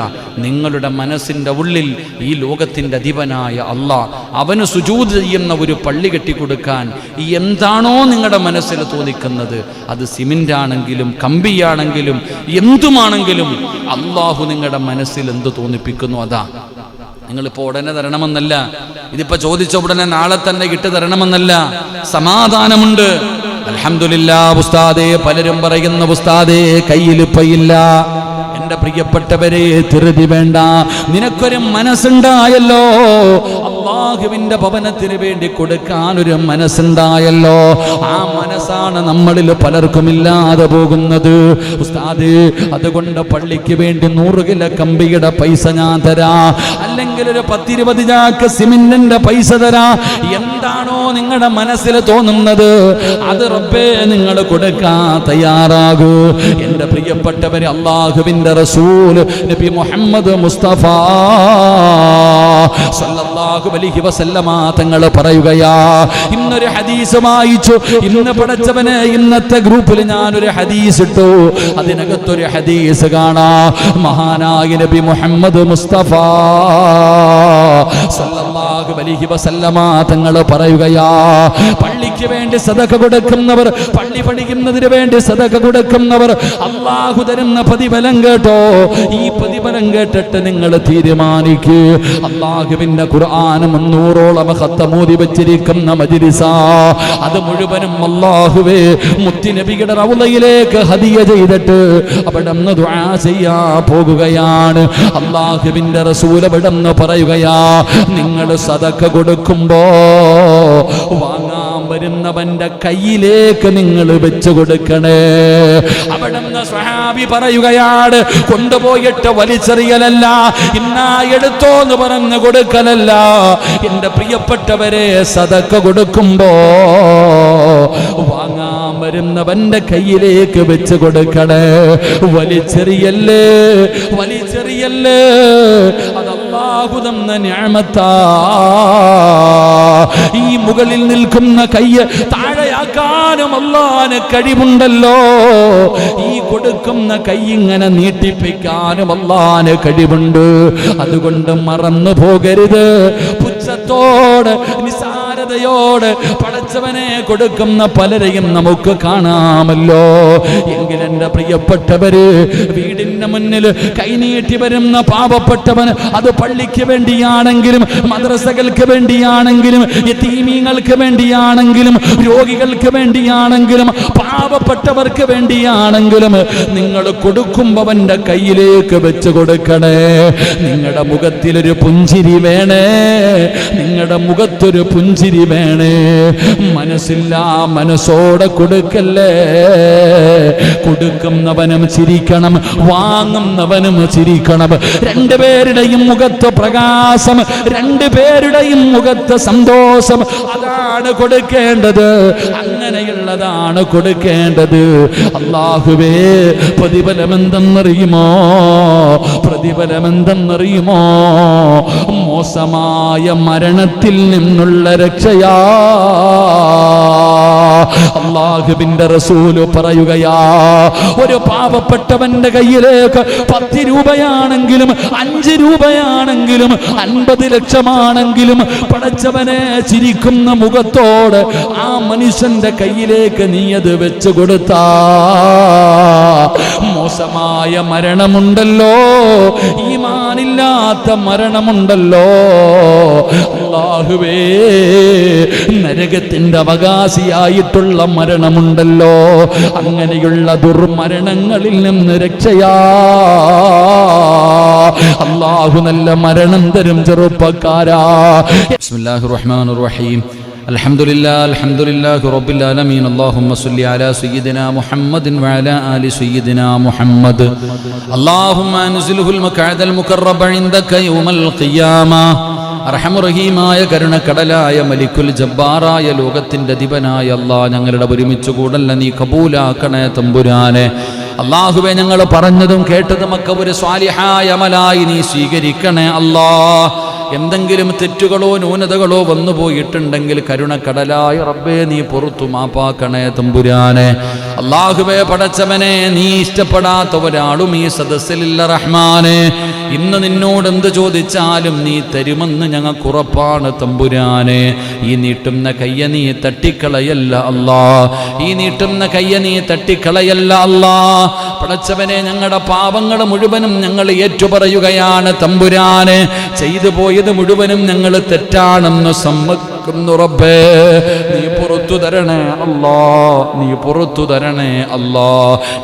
നിങ്ങളുടെ മനസ്സിൻ്റെ ഉള്ളിൽ ഈ ലോകത്തിൻ്റെ അധിപനായ അല്ലാഹ്, അവന് സുജൂദ് ചെയ്യുന്ന ഒരു പള്ളി കെട്ടിക്കൊടുക്കാൻ എന്താണോ നിങ്ങളുടെ മനസ്സിൽ തോന്നിക്കുന്നത്, അത് സിമെൻ്റാണെങ്കിലും കമ്പിയാണെങ്കിലും എന്തുമാണെങ്കിലും അള്ളാഹു നിങ്ങളുടെ മനസ്സിൽ എന്ത് തോന്നിപ്പിക്കുന്നു അതാ. നിങ്ങളിപ്പോൾ ഉടനെ തരണമെന്നല്ല, ഇതിപ്പോൾ ചോദിച്ച ഉടനെ നാളെ തന്നെ ഇട്ട് തരണമെന്നല്ല. സമാധാനമുണ്ട്. അൽഹംദുലില്ലാ. ഉസ്താദേ, പലരും പറയുന്ന ഉസ്താദേ കയ്യിലിപ്പയില്ല. എൻ്റെ പ്രിയപ്പെട്ടവരെ, ധൃതി വേണ്ട. നിനക്കൊരു മനസ്സുണ്ടായല്ലോ, അല്ലാഹുവിൻ്റെ ഭവനത്തിന് വേണ്ടി കൊടുക്കാൻ ഒരു മനസ്സുണ്ടായല്ലോ. ആ മനസ്സാണ് നമ്മളിൽ പലർക്കും ഇല്ലാതെ പോകുന്നത്. ഉസ്താദ്, അതുകൊണ്ട് പള്ളിക്ക് വേണ്ടി 100 കിലോ കമ്പിയുടെ പൈസ ഞാൻ തരാ, അല്ലെങ്കിൽ ഒരു 10-20 ചാക്ക് സിമെന്റിന്റെ പൈസ തരാ. എന്താണോ നിങ്ങളുടെ മനസ്സിൽ തോന്നുന്നത് അത് റബ്ബേ നിങ്ങൾ കൊടുക്കാൻ തയ്യാറാകൂ. എൻ്റെ പ്രിയപ്പെട്ടവരെ, അല്ലാഹുവിൻ്റെ റസൂൽ നബി മുഹമ്മദ് മുസ്തഫ സല്ലല്ലാഹു അലൈഹി വസല്ലമ തങ്ങൾ പറയുകയാ. ഇന്നൊരു ഹദീസ് വായിച്ചു. ഇന്ന് പടച്ചവനെ, ഇന്നത്തെ ഗ്രൂപ്പിൽ ഞാനൊരു ഹദീസ് ഇട്ടു. അതിനകത്തൊരു ഹദീസ് കാണാ. മഹാനായ നബി മുഹമ്മദ് മുസ്തഫ സല്ലല്ലാഹു അലൈഹി വസല്ലമ തങ്ങൾ പറയുകയാ, പള്ളിക്ക് വേണ്ടി സദഖ കൊടുക്കുന്നവർ, പള്ളി പണിയുന്നതിന് വേണ്ടി സദഖ കൊടുക്കുന്നവർ അല്ലാഹു തരുന്ന പ്രതിഫലം കേട്ടോ. ഈ പ്രതിഫലം കേട്ടിട്ട് നിങ്ങൾ തീരുമാനിക്കൂ. അല്ലാഹുവിന്റെ ഖുർആൻ 300ഓളം ഖത്തമോദി വെച്ചിരിക്കുന്ന മജ്ലിസാ. അത് മുഴുവനും അല്ലാഹുവേ മുത്തുനബിയുടെ റൗളയിലേക്ക് ഹദിയ ചെയ്തിട്ട് അവിടെ നിന്ന് ദുആ ചെയ്യാൻ പോകുകയാണ്. അല്ലാഹുവിന്റെ റസൂൽ അവിടെ നിന്ന് പറയുകയാ, നിങ്ങൾ സദഖ കൊടുക്കുമ്പോ വാങ്ങാൻ വരുന്നവന്റെ കയ്യിലേക്ക് നിങ്ങൾ വെച്ച് കൊടുക്കണേ. അവിടെ നിന്ന് സ്വഹാബി പറയുകയാണ്, കൊണ്ടുപോയിട്ട് വലിച്ചെറിയലല്ല, ഇന്നാ എടുത്തോ എന്ന് പറഞ്ഞ് കൊടുക്കലല്ല. എന്റെ പ്രിയപ്പെട്ടവരെ, സദഖ കൊടുക്കുമ്പോ വാങ്ങാൻ വരുന്നവന്റെ കയ്യിലേക്ക് വെച്ച് കൊടുക്കണേ. വലിച്ചെറിയല്ലേ. അത് അല്ലാഹു തന്ന നിഅമത്താ. ഈ മുകളിൽ നിൽക്കുന്ന കയ്യ് താഴെയാക്കാനും അല്ലാഹുവിന് കഴിവുണ്ടല്ലോ. ഈ കൊടുക്കുന്ന കൈ ഇങ്ങനെ നീട്ടിപ്പിക്കാനും അല്ലാഹുവിന് കഴിവുണ്ട്. അതുകൊണ്ട് മറന്നു പോകരുത്. പുച്ഛത്തോട്, നിസാരതയോട് പടച്ചവനെ കൊടുക്കുന്ന പലരെയും നമുക്ക് കാണാമല്ലോ. എങ്കിൽ എൻ്റെ പ്രിയപ്പെട്ടവര്, വീടിന്റെ മുന്നിൽ കൈനീട്ടി വരുന്ന പാവപ്പെട്ടവന്, അത് പള്ളിക്ക് വേണ്ടിയാണെങ്കിലും മദ്രസകൾക്ക് വേണ്ടിയാണെങ്കിലും യതീമീങ്ങൾക്ക് വേണ്ടിയാണെങ്കിലും രോഗികൾക്ക് വേണ്ടിയാണെങ്കിലും പാവപ്പെട്ടവർക്ക് വേണ്ടിയാണെങ്കിലും നിങ്ങൾ കൊടുക്കുമ്പോൾ അവന്റെ കയ്യിലേക്ക് വെച്ച് കൊടുക്കണേ. നിങ്ങളുടെ മുഖത്തിലൊരു പുഞ്ചിരി വേണേ, നിങ്ങളുടെ മുഖത്തൊരു പുഞ്ചിരി വേണേ. മനസ്സില്ല മനസ്സോടെ കൊടുക്കല്ലേ. കൊടുക്കുന്നവനും ചിരിക്കണം, വാങ്ങുന്നവനും ചിരിക്കണം. രണ്ടുപേരുടെയും മുഖത്ത് പ്രകാശം, രണ്ടുപേരുടെയും മുഖത്ത് സന്തോഷം, അതാണ് കൊടുക്കേണ്ടത്. അങ്ങനെയുള്ളതാണ് കൊടുക്കേണ്ടത്. അല്ലാഹുവേ, പ്രതിഫലമെന്തെന്നറിയുമോ? പ്രതിഫലമെന്തെന്നറിയുമോ? മോശമായ മരണത്തിൽ നിന്നുള്ള രക്ഷയാ. അല്ലാഹുവിന്റെ റസൂല് പറയുകയാ, ഒരു പാവപ്പെട്ടവന്റെ കയ്യിലേക്ക് 10 രൂപയാണെങ്കിലും 5 രൂപയാണെങ്കിലും 50 ലക്ഷമാണെങ്കിലും പടച്ചവനെ ചിരിക്കുന്ന മുഖത്തോടെ ആ മനുഷ്യന്റെ കയ്യിലേക്ക് നീ അത് വെച്ചു കൊടുത്താ, മോശമായ മരണമുണ്ടല്ലോ, ഈമാനില്ലാത്ത മരണമുണ്ടല്ലോ, അല്ലാഹുവേ, നരകത്തിന്റെ അവകാശിയായിട്ടുള്ള മരണമുണ്ടല്ലോ, അങ്ങനെയുള്ള ദുർമരണങ്ങളിൽ നിന്ന് രക്ഷയാ. അല്ലാഹു നല്ല മരണം തരും ചെറുപ്പക്കാരാ. ബിസ്മില്ലാഹിർ റഹ്മാനിർ റഹീം. അൽഹംദുലില്ലാഹി റബ്ബിൽ ആലമീൻ. അല്ലാഹുമ്മ സ്വല്ലി അലാ സയ്യിദിനാ മുഹമ്മദിൻ വഅലാ ആലി സയ്യിദിനാ മുഹമ്മദ്. അല്ലാഹുമ്മ അൻസിൽഹുൽ മഖഅദൽ മുഖറബ ഇൻദക യൗമൽ ഖിയാമ. അർഹമുറഹീമായ കരുണക്കടലായ മലിക്കുൽ ജബ്ബാറായ ലോകത്തിന്റെ അധിപനായ അല്ലാഹ്, ഞങ്ങളുടെ ഒരുമിച്ച് കൂടല്ല നീ കബൂലാക്കണേ തമ്പുരാനെ. അല്ലാഹുവേ, ഞങ്ങൾ പറഞ്ഞതും കേട്ടതുമൊക്കെ ഒരു സ്വാലിഹായ അമലായി നീ സ്വീകരിക്കണേ അല്ലാഹ്. എന്തെങ്കിലും തെറ്റുകളോ ന്യൂനതകളോ വന്നു പോയിട്ടുണ്ടെങ്കിൽ കരുണക്കടലായ റബ്ബേ നീ പുറത്തു മാപ്പാക്കണേ തമ്പുരാനെ. അല്ലാഹുവേ, പടച്ചവനെ, നീ ഇഷ്ടപ്പെടാത്ത ഒരാളും ഈ സദസ്സിലില്ല റഹ്മാനെ. ഇന്ന് നിന്നോട് എന്ത് ചോദിച്ചാലും നീ തരുമെന്ന് ഞങ്ങൾക്ക് ഉറപ്പാണ് തമ്പുരാനെ. ഈ നീട്ടുന്ന കയ്യ നീ തട്ടിക്കളയല്ല അല്ലാ, ഈ നീട്ടുന്ന കയ്യ നീ തട്ടിക്കളയല്ല അല്ലാ. പടച്ചവനെ, ഞങ്ങളുടെ പാപങ്ങൾ മുഴുവനും ഞങ്ങൾ ഏറ്റുപറയുകയാണ് തമ്പുരാനെ. ചെയ്തു പോയത് മുഴുവനും ഞങ്ങൾ തെറ്റാണെന്ന് സമ്മതിക്കുന്നു റബ്ബേ. നീ പുറത്തു തരണേ അല്ലാ, നീ പുറത്തു തരണേ അല്ലാ.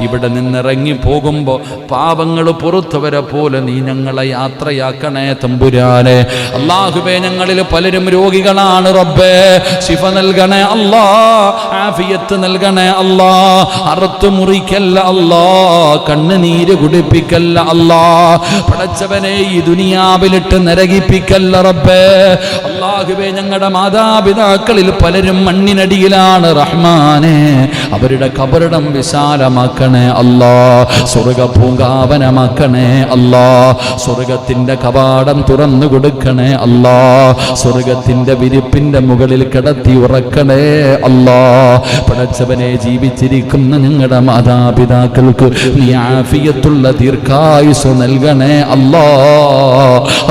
ഇവിടെ നിന്നിറങ്ങി പോകുമ്പോൾ പാപങ്ങൾ പുറത്തുവരെ പോലെ നീ ഞങ്ങളെ യാത്രയാക്കണേ തമ്പുരാനെ. അല്ലാഹുവേ, ഞങ്ങളിൽ പലരും രോഗികളാണ് റബ്ബേ. ശിഫ നൽകണേ അല്ലാ, ആഫിയത്ത് നൽകണേ അല്ലാ. അറുത്തു മുറിക്കല്ല അല്ലാ, കണ്ണുനീര് കുടിപ്പിക്കല്ല അല്ലാ. പടച്ചവനെ, ഈ ദുനിയാവിലിട്ട് നരകിപ്പിക്കല്ല റബ്ബേ. അല്ലാഹുവേ, ഞങ്ങളുടെ മാതാപിതാക്കളിൽ പലരും മണ്ണിനടിയിലാണ് റഹ്മാനെ. അവരുടെ ഖബറിടം വിശാലമാക്കണേ അല്ലാ, സ്വർഗ പൂങ്കാവനമാക്കണേ അല്ലാ. സ്വർഗത്തിന്റെ കവാടം തുറന്നു കൊടുക്കണേ അല്ലാ. സ്വർഗത്തിന്റെ വിരിപ്പിന്റെ മുകളിൽ കിടത്തി ഉറക്കണേ അല്ലാ. പടച്ചവനെ, ജീവിച്ചിരിക്കുന്ന ഞങ്ങളുടെ മാതാപിതാക്കൾക്ക് നീ ആഫിയത്തുള്ള ദീർഘായുസ് നൽകണേ അല്ലാ.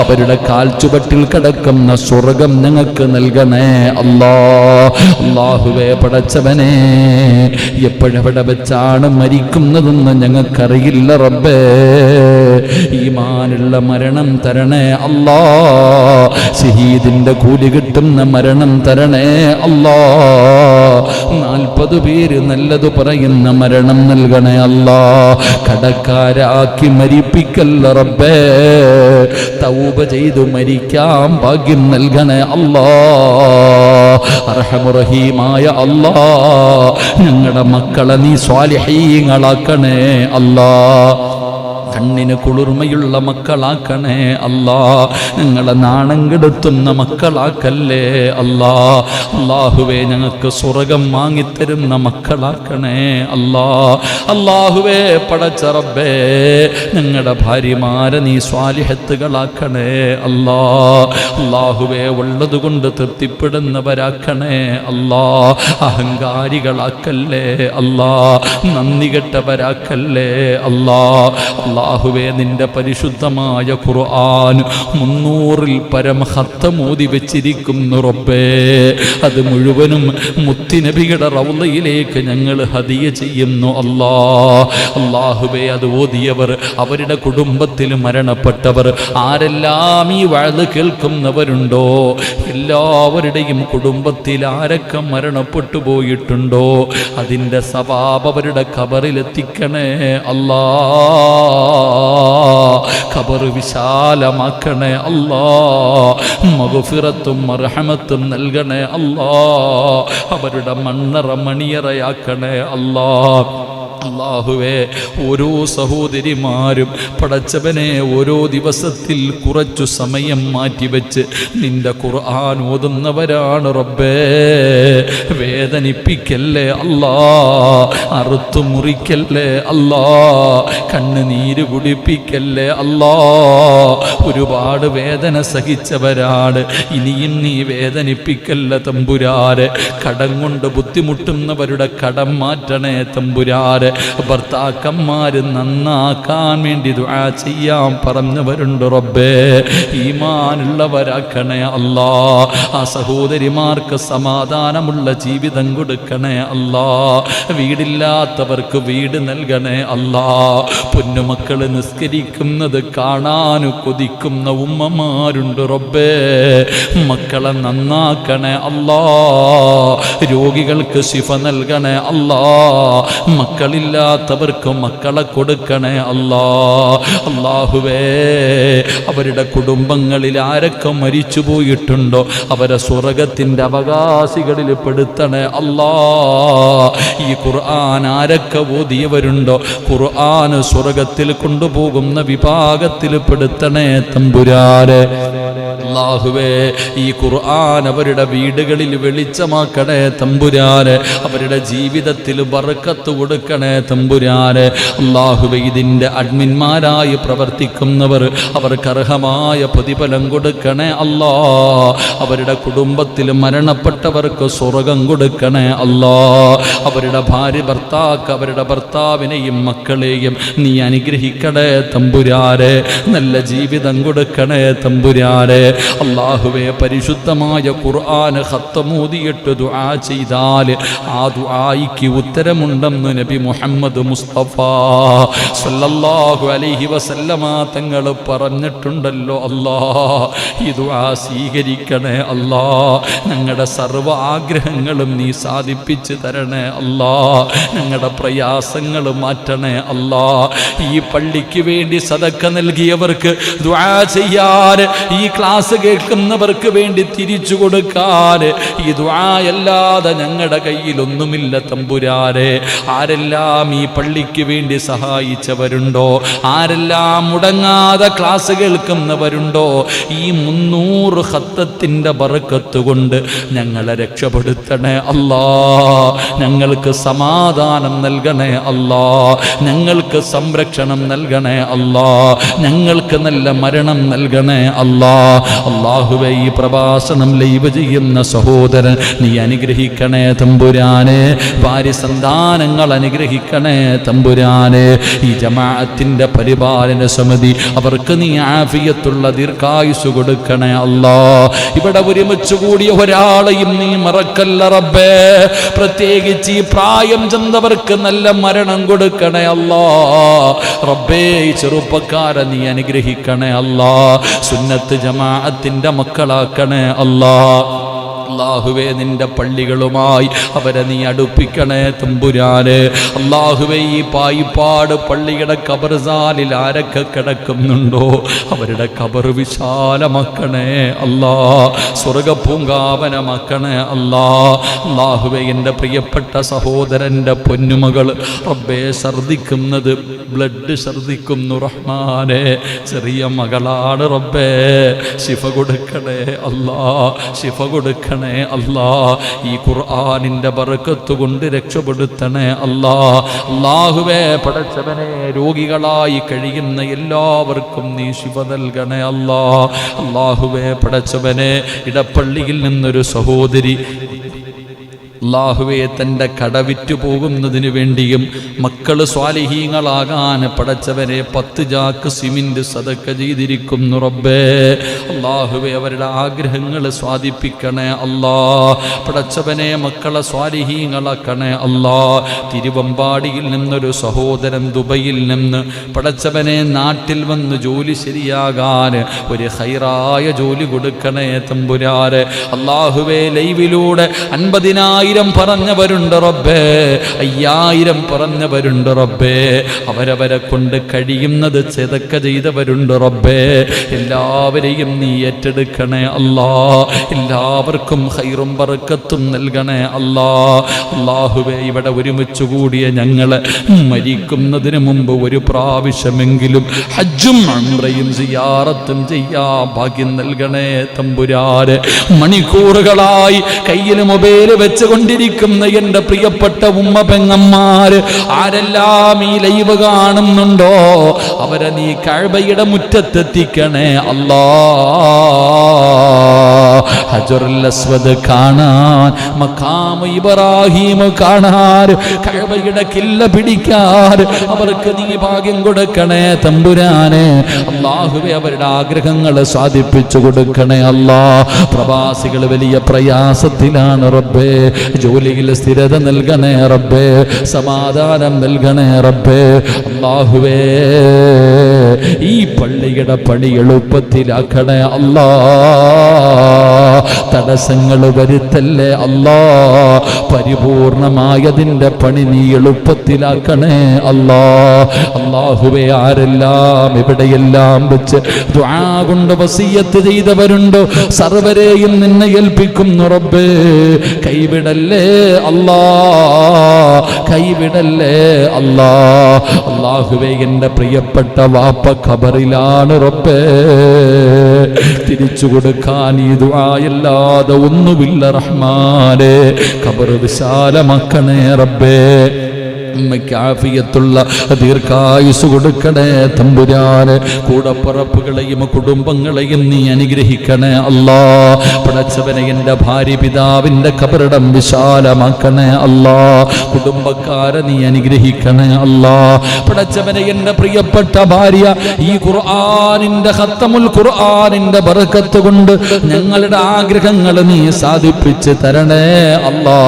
അവരുടെ കാൽച്ചുവട്ടിൽ കിടക്കുന്ന സ്വർഗം ഞങ്ങൾക്ക് നൽകണേ അല്ലാ. അല്ലാഹുവേ, പടച്ചവനെ, എപ്പോഴെവിടെ വെച്ചാണ് മരിക്കുന്നതെന്ന് ഞങ്ങൾക്കറിയില്ല റബ്ബേ. ഈമാനുള്ള മരണം തരണേ അല്ലാ. ഷഹീദിന്റെ കൂലി കിട്ടുന്ന മരണം തരണേ അല്ലാ. 40 പേര് നല്ലത് പറയുന്ന മരണം നൽകണേ അല്ലാ. കടക്കാരാക്കി മരിപ്പിക്കല്ല റബ്ബേ. തൗബ ചെയ്തു മരിക്കാൻ ഭാഗ്യം നൽകണേ അല്ലാ. അർഹമുറഹീമായ അല്ലാ, ഞങ്ങളുടെ മക്കളെ നീ സ്വാലിഹീങ്ങളാക്കണേ അല്ലാ. കണ്ണിന് കുളിർമയുള്ള മക്കളാക്കണേ അല്ലാ. ഞങ്ങളെ നാണം കെടുത്തുന്ന മക്കളാക്കല്ലേ അല്ലാ. അല്ലാഹുവേ, ഞങ്ങൾക്ക് സ്വർഗം വാങ്ങിത്തരുന്ന മക്കളാക്കണേ അല്ലാ. അല്ലാഹുവേ, പടച്ച റബ്ബേ, ഞങ്ങളുടെ ഭാര്യമാരെ നീ സ്വാലിഹത്തുകളാക്കണേ അല്ലാ. അല്ലാഹുവേ, ഉള്ളതുകൊണ്ട് തൃപ്തിപ്പെടുന്നവരാക്കണേ അല്ലാ. അഹങ്കാരികളാക്കല്ലേ അല്ലാ, നന്ദി കെട്ടവരാക്കല്ലേ അല്ലാ. അല്ലാഹുവേ നിന്റെ പരിശുദ്ധമായ ഖുർആൻ 300-ൽ പരം ഖത്തമോദി വെച്ചിരിക്കുന്നു റബ്ബേ. അത് മുഴുവനും മുത്തുനബിയുടെ റൗളയിലേക്ക് ഞങ്ങൾ ഹദിയ ചെയ്യുന്നു അല്ലാഹുവേ. അത് ഓതിയവർ, അവരുടെ കുടുംബത്തിൽ മരണപ്പെട്ടവർ, ആരെല്ലാം ഈ വഅദ് കേൾക്കുന്നവരുണ്ടോ എല്ലാവരുടെയും കുടുംബത്തിൽ ആരൊക്കെ മരണപ്പെട്ടു പോയിട്ടുണ്ടോ അതിൻ്റെ സവാബ് അവരുടെ ഖബറിലെത്തിക്കണേ അല്ലാ. ഖബർ വിശാലമാക്കണേ അല്ലാ. മഗ്ഫിറത്തും മർഹമത്തും നൽകണേ അല്ലാ. അവരുടെ മണ്ണറ മണിയറയാക്കണേ അല്ലാ. അല്ലാഹുവേ, ഓരോ സഹോദരിമാരും പടച്ചവനെ ഓരോ ദിവസത്തിൽ കുറച്ചു സമയം മാറ്റിവെച്ച് നിന്റെ ഖുർആൻ ഓതുന്നവരാണ് റബ്ബേ. വേദനിപ്പിക്കല്ലേ അല്ലാ, അറുത്തു മുറിക്കല്ലേ അല്ലാ, കണ്ണുനീര് കുടിപ്പിക്കല്ലേ അല്ലാ. ഒരുപാട് വേദന സഹിച്ചവരാണ്, ഇനിയും നീ വേദനിപ്പിക്കല്ല തമ്പുരാരെ. കടം കൊണ്ട് ബുദ്ധിമുട്ടുന്നവരുടെ കടം മാറ്റണേ തമ്പുരാരെ. ഭർത്താക്കന്മാര് നന്നാക്കാൻ വേണ്ടി ദുആ ചെയ്യാൻ പറഞ്ഞവരുണ്ട് റബ്ബേ. ഈമാനുള്ളവരാക്കണേ അല്ലാ. ആ സഹോദരിമാർക്ക് സമാധാനമുള്ള ജീവിതം കൊടുക്കണേ അല്ലാ. വീടില്ലാത്തവർക്ക് വീട് നൽകണേ അല്ലാ. പൊന്നുമക്കള് നിസ്കരിക്കുന്നത് കാണാൻ കൊതിക്കുന്ന ഉമ്മമാരുണ്ട് റബ്ബേ. മക്കളെ നന്നാക്കണേ അല്ലാ. രോഗികൾക്ക് ശിഫ നൽകണേ അല്ലാ. മക്കളില്ലാത്തവർക്ക് മക്കളെ കൊടുക്കണേ അല്ലാ. അല്ലാഹുവേ, അവരുടെ കുടുംബങ്ങളിൽ ആരൊക്കെ മരിച്ചു പോയിട്ടുണ്ടോ അവരെ സ്വർഗത്തിൻ്റെ അവകാശികളിൽ പെടുത്തണേ അല്ലാ. ഈ ഖുർആൻ ആരൊക്കെ ഓതിയവരുണ്ടോ ഖുർആൻ സ്വർഗത്തിൽ കൊണ്ടുപോകുന്ന വിഭാഗത്തിൽ പെടുത്തണേ തമ്പുരാനെ. അല്ലാഹുവേ, ഈ ഖുർആൻ അവരുടെ വീടുകളിൽ വെളിച്ചമാക്കണേ തമ്പുരാനെ. അവരുടെ ജീവിതത്തിൽ ബർക്കത്ത് കൊടുക്കണേ തമ്പുരാനെ. അല്ലാഹുവേ, ഇതിൻ്റെ അഡ്മിന്മാരായി പ്രവർത്തിക്കുന്നവർ അവർക്ക് അർഹമായ പ്രതിഫലം കൊടുക്കണേ അല്ലാ. അവരുടെ കുടുംബത്തിൽ മരണപ്പെട്ടവർക്ക് സ്വർഗം കൊടുക്കണേ അല്ലാ. അവരുടെ ഭാര്യ ഭർത്താക്ക് അവരുടെ ഭർത്താവിനെയും മക്കളെയും നീ അനുഗ്രഹിക്കണേ തമ്പുരാനെ. നല്ല ജീവിതം കൊടുക്കണേ തമ്പുരാനെ. അല്ലാഹുവേ, പരിശുദ്ധമായ ഖുർആൻ ഖത്തമോദിയിട്ട് ദുആ ചെയ്താൽ ആ ദുആയിക്ക് ഉത്തരമുണ്ടെന്ന് നബി മുഹമ്മദ് മുസ്തഫ സല്ലല്ലാഹു അലൈഹി വസല്ലമ തങ്ങൾ പറഞ്ഞിട്ടുണ്ടല്ലോ. അല്ലാ, ഈ ദുആ സ്വീകരിക്കണേ അല്ലാ. ഞങ്ങളുടെ സർവ്വ ആഗ്രഹങ്ങളും നീ സാധിപ്പിച്ചു തരണേ അല്ലാ. ഞങ്ങളുടെ പ്രയാസങ്ങൾ മാറ്റണേ അല്ലാ. ഈ പള്ളിക്ക് വേണ്ടി സദക്ക നൽകിയവർക്ക് ദുആ ചെയ്യാൻ, ഈ ക്ലാസ് കേൾക്കുന്നവർക്ക് വേണ്ടി തിരിച്ചു കൊടുക്കാൻ ഈ ദുആ അല്ലാതെ ഞങ്ങളുടെ കയ്യിലൊന്നുമില്ല തമ്പുരാനെ. ആരെല്ലാം ഈ പള്ളിക്ക് വേണ്ടി സഹായിച്ചവരുണ്ടോ, ആരെല്ലാം മുടങ്ങാതെ ക്ലാസ് കേൾക്കുന്നവരുണ്ടോ, ഈ 300 ഖത്തത്തിന്റെ ബറക്കത്ത് കൊണ്ട് ഞങ്ങളെ രക്ഷപ്പെടുത്തണേ അല്ലാ. ഞങ്ങൾക്ക് സമാധാനം നൽകണേ അല്ലാ. ഞങ്ങൾക്ക് സംരക്ഷണം നൽകണേ അല്ലാ. ഞങ്ങൾക്ക് നല്ല മരണം നൽകണേ അല്ലാ. അല്ലാഹുവേ, ഈ പ്രഭാഷണം ലൈവ് ചെയ്യുന്ന സഹോദരൻ നീ അനുഗ്രഹിക്കണേ തമ്പുരാനെ. ഭാര്യ സന്താനങ്ങൾ അനുഗ്രഹിക്കണേ തമ്പുരാനെ. ഈ ജമാഅത്തിന്റെ പരിപാലന സമിതി അവർക്ക് നീ ആഫിയത്തുള്ള ദീർഘായുസ് കൊടുക്കണേ അല്ലാ. ഇവിടെ ഒരുമിച്ച് കൂടിയ ഒരാളെയും നീ മറക്കല്ല റബ്ബേ. പ്രത്യേകിച്ച് ഈ പ്രായം ചെന്നവർക്ക് നല്ല മരണം കൊടുക്കണേ അല്ലാ. റബ്ബേ, ഈ ചെറുപ്പക്കാരെ നീ അനുഗ്രഹിക്കണേ അല്ലാ. സുന്നത്ത് ജമാഅത്തിന്റെ മക്കളാക്കണേ അല്ലാ. അല്ലാഹുവേ, നിന്റെ പള്ളികളുമായി അവരെ നീ അടുപ്പിക്കണേ തമ്പുരാനെ. അല്ലാഹുവേ, ഈ പായിപ്പാട് പള്ളിയുടെ ഖബർസാലിൽ ആരൊക്കെ കിടക്കുന്നുണ്ടോ അവരുടെ ഖബർ വിശാലമാക്കണേ അല്ലാ. സ്വർഗപൂങ്കാവനമാക്കണേ അല്ലാ. അല്ലാഹുവേ, എൻ്റെ പ്രിയപ്പെട്ട സഹോദരൻ്റെ പൊന്നുമകൾ റബ്ബേ ഛർദിക്കുന്നത്, ബ്ലഡ് ഛർദിക്കുന്നു റഹ്മാനെ. ചെറിയ മകളാണ് റബ്ബേ, ശിഫ കൊടുക്കണേ അല്ലാ. ശിഫ കൊടുക്കണേ അല്ലാ. ഈ ഖുർആനിന്റെ ബറക്കത്ത് കൊണ്ട് രക്ഷപ്പെടുത്തണേ അല്ലാ. അല്ലാഹുവേ, പടച്ചവനെ, രോഗികളായി കഴിയുന്ന എല്ലാവർക്കും നീ ശിഫ നൽകണേ അല്ലാ. അല്ലാഹുവേ, പടച്ചവനെ, ഇടപ്പള്ളിയിൽ നിന്നൊരു സഹോദരി അല്ലാഹുവേ തൻ്റെ കടവിറ്റു പോകുന്നതിന് വേണ്ടിയും മക്കള് സ്വാലിഹീങ്ങളാകാൻ പടച്ചവനെ 10 ചാക്ക് സിമന്റ് സദക്ക ചെയ്തിരിക്കുന്നു റബ്ബേ. അല്ലാഹുവേ അവരുടെ ആഗ്രഹങ്ങൾ സ്വാധിപ്പിക്കണേ അല്ലാ. പടച്ചവനെ മക്കളെ സ്വാലിഹീങ്ങളാക്കണേ അല്ലാ. തിരുവമ്പാടിയിൽ നിന്നൊരു സഹോദരൻ ദുബൈയിൽ നിന്ന് പടച്ചവനെ നാട്ടിൽ വന്ന് ജോലി ശരിയാകാൻ ഒരു ഖൈറായ ജോലി കൊടുക്കണേ തമ്പുരാനെ. അല്ലാഹുവേ ലൈവിലൂടെ 50,000 പറഞ്ഞവരുണ്ട് റബ്ബേ, 5000 പറഞ്ഞവരുണ്ട് റബ്ബേ. അവരവരെ കൊണ്ട് കഴിയുന്നത് സദക്ക ചെയ്തവരുണ്ട് റബ്ബേ. എല്ലാവരെയും നീ ഏറ്റെടുക്കണേ അല്ലാ. എല്ലാവർക്കും ഖൈറും ബറക്കത്തും നൽകണേ അല്ലാ. അല്ലാഹുവേ ഇവിടെ ഒരുമിച്ച് കൂടിയ ഞങ്ങളെ മരിക്കുന്നതിന് മുമ്പ് ഒരു പ്രാവശ്യമെങ്കിലും ഹജ്ജും ഉംറയും സിയാറത്തും ചെയ്യാ ഭാഗ്യം നൽകണേ തമ്പുരാനെ. മണിക്കൂറുകളായി കയ്യിൽ മൊബൈൽ വെച്ചുകൊണ്ടിരിക്കുന്ന എൻ്റെ പ്രിയപ്പെട്ട ഉമ്മ പെങ്ങന്മാര് ആരെല്ലാം ഈ ലൈവ് കാണുന്നുണ്ടോ അവരെ നീ കഅബയുടെ മുറ്റത്തെത്തിക്കണേ അല്ലാ. ഹജറുൽ അസ്വദ് കാണാൻ, മഖാം ഇബ്രാഹിം കാണാൻ, കഅബയുടെ കില്ല പിടിക്കാൻ അവർക്ക് നീ ഭാഗ്യം കൊടുക്കണേ തമ്പുരാനെ. അല്ലാഹുവേ അവരുടെ ആഗ്രഹങ്ങൾ സാധിപ്പിച്ചു കൊടുക്കണേ അല്ലാ. പ്രവാസികൾ വലിയ പ്രയാസത്തിലാണ് റബ്ബേ. ജോലിയിൽ സ്ഥിരത നൽകണേ റബ്ബേ, സമാധാനം നൽകണേ റബ്ബേ. അല്ലാഹുവേ ഈ പള്ളിയുടെ പണി എളുപ്പത്തിലാക്കണേ അല്ലാ. തടസ്സങ്ങൾ വരുത്തല്ലേ അല്ലാ. പരിപൂർണമായതിൻ്റെ പണി നീ എളുപ്പത്തിലാക്കണേ അല്ലാ. അല്ലാഹുവേ ആരെല്ലാം എവിടെയെല്ലാം വെച്ച് ദുആ കൊണ്ട് വസിയത്ത് ചെയ്തവരുണ്ടോ സർവരെയും നിന്നെ ഏൽപ്പിക്കുന്നു റബ്ബേ. കൈവിടല്ലേ അല്ലാ, കൈവിടല്ലേ അല്ലാ. അല്ലാഹുവേ എൻ്റെ പ്രിയപ്പെട്ട വാപ്പ ഖബറിലാണ് റബ്ബേ. തിരിച്ചു കൊടുക്കാൻ ഈ ദുആയല്ലാതെ ഒന്നുമില്ല റഹ്മാനേ. ഖബർ വിശാലമാക്കണേ റബ്ബേ. ഉമ്മയ്ക്ക് ആഫിയത്തുള്ള ദീർഘായുസ് കൊടുക്കണേ തമ്പുരാനെ. കൂടപ്പറപ്പുകളെയും കുടുംബങ്ങളെയും നീ അനുഗ്രഹിക്കണേ അല്ലാ. പടച്ചവനെ എൻ്റെ ഭാര്യ പിതാവിൻ്റെ ഖബറിടം വിശാലമാക്കണേ അല്ലാ. കുടുംബക്കാരെ നീ അനുഗ്രഹിക്കണേ അല്ലാ. പടച്ചവനെ എൻ്റെ പ്രിയപ്പെട്ട ഭാര്യ ഈ ഖുർആനിൻ്റെ ഖത്തമുൽ ഖുർആനിൻ്റെ ബറക്കത്ത് കൊണ്ട് ഞങ്ങളുടെ ആഗ്രഹങ്ങൾ നീ സാധിപ്പിച്ച് തരണേ അല്ലാ.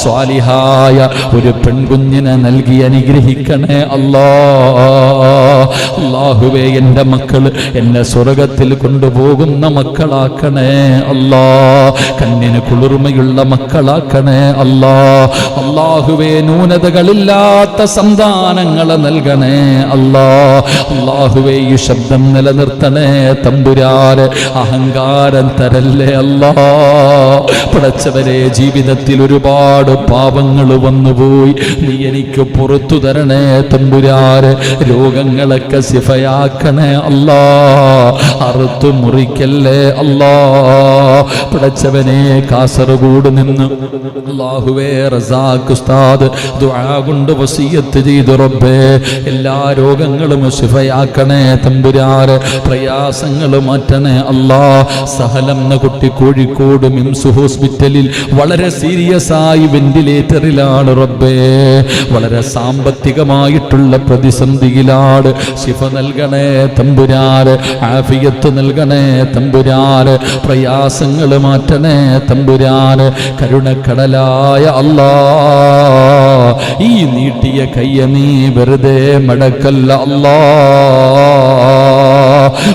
സ്വാലിഹായ ഒരു പെൺകുഞ്ഞിനെ നൽകി അനുഗ്രഹിക്കണേ അല്ലാ. അല്ലാഹുവേ എൻ്റെ മക്കൾ എന്നെ സ്വർഗത്തിൽ കൊണ്ടുപോകുന്ന മക്കളാക്കണേ അല്ലാ. കണ്ണിന് കുളിർമയുള്ള മക്കളാക്കണേ അല്ലാ. അല്ലാഹുവേ ന്യൂനതകളില്ലാത്ത സന്താനങ്ങളെ നൽകണേ അല്ലാ. അല്ലാഹുവേ ഈ ശബ്ദം നിലനിർത്തണേ തമ്പുരാനെ. അഹങ്കാരം തരല്ലേ അല്ലാ. പടച്ചവരെ ജീവിതത്തിൽ ഒരുപാട് പാപങ്ങൾ വന്നുപോയി, നീ എനിക്ക് പുറത്തു തരണേ തമ്പുരാനെ. രോഗങ്ങളൊക്കെ ശിഫയാക്കണേ അല്ലാ. അറുത്തു മുറിക്കല്ലേ അല്ലാ. പടച്ചവനെ കാസർഗോഡ് നിന്ന് അല്ലാഹുവേ റസാഖ് ഉസ്താദ് ദുആ കൊണ്ട് വസിയത്ത് ചെയ്തു റബ്ബേ. എല്ലാ രോഗങ്ങളും ശിഫയാക്കണേ തമ്പുരാനെ. പ്രയാസങ്ങൾ മാറ്റണേ അല്ലാ. സഹലം എന്ന കുട്ടി കോഴിക്കോട് മിംസ് ഹോസ്പിറ്റലിൽ വളരെ സീരിയസ് ആയി വെന്റിലേറ്ററിലാണ് റബ്ബേ. വളരെ സാമ്പത്തികമായിട്ടുള്ള പ്രതിസന്ധിയിലാണ്. ശിഫ നൽകണേ തമ്പുരാനെ. ആഫിയത്ത് നൽകണേ തമ്പുരാനെ. പ്രയാസങ്ങൾ മാറ്റണേ തമ്പുരാനെ. കരുണക്കടലായ അല്ലാ, ഈ നീട്ടിയ കയ്യ നീ വെറുതെ മടക്കല്ല അല്ലാ.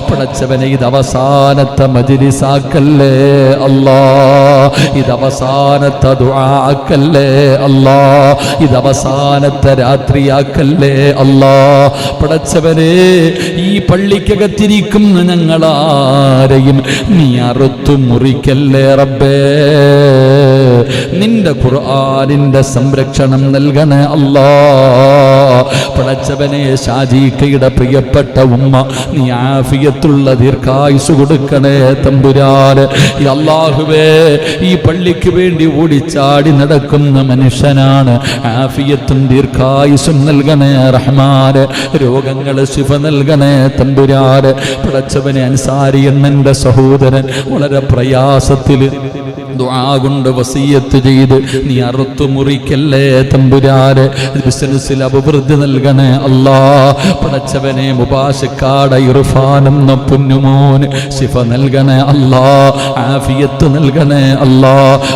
പടച്ചവനെ ഇത് അവസാനത്തെ മജ്‌ലിസാക്കല്ലേ അല്ലാ. ഇത് അവസാനത്തെ ദുആക്കല്ലേ അല്ലാ. ഇത് അവസാനത്തെ രാത്രിയാക്കല്ലേ അല്ലാ. പടച്ചവനെ ഈ പള്ളിക്കകത്തിരിക്കുന്ന ഞങ്ങളാരെയും നീ അറുത്തു മുറിക്കല്ലേ റബ്ബേ. നിന്റെ ഖുർആനിന്റെ സംരക്ഷണം നൽകണേ അല്ലാ. പടച്ചവനെ ഷാജിക്കയുടെ പ്രിയപ്പെട്ട ഉമ്മ നീ ആഫിയത്തുള്ള ദീർഘായുസ് കൊടുക്കണേ തമ്പുരാനെ. അല്ലാഹുവേ ഈ പള്ളിക്ക് വേണ്ടി ഓടിച്ചാടി നടക്കുന്ന മനുഷ്യനാണ്. ആഫിയത്തും ദീർഘായുസും നൽകണേ റഹ്മാനെ. രോഗങ്ങൾ ശിഫ നൽകണേ തമ്പുരാനെ. പടച്ചവനെ അൻസാരി എന്നെൻ്റെ സഹോദരൻ വളരെ പ്രയാസത്തിൽ ദുആ കൊണ്ട് വസിയത്ത് ചെയ്ത് നീ അറുത്തു മുറിക്കല്ലേ തമ്പുരാനെ, ബിസിനസ്സിൽ അഭിവൃദ്ധി നൽകണേ അല്ലാ. പടച്ചവനെ മുബാശക്കാട് ഇർഫാൻ എന്ന പൊന്നുമോന് ശിഫ നൽകണേ അല്ലാ, ആഫിയത്ത് നൽകണേ അല്ലാ.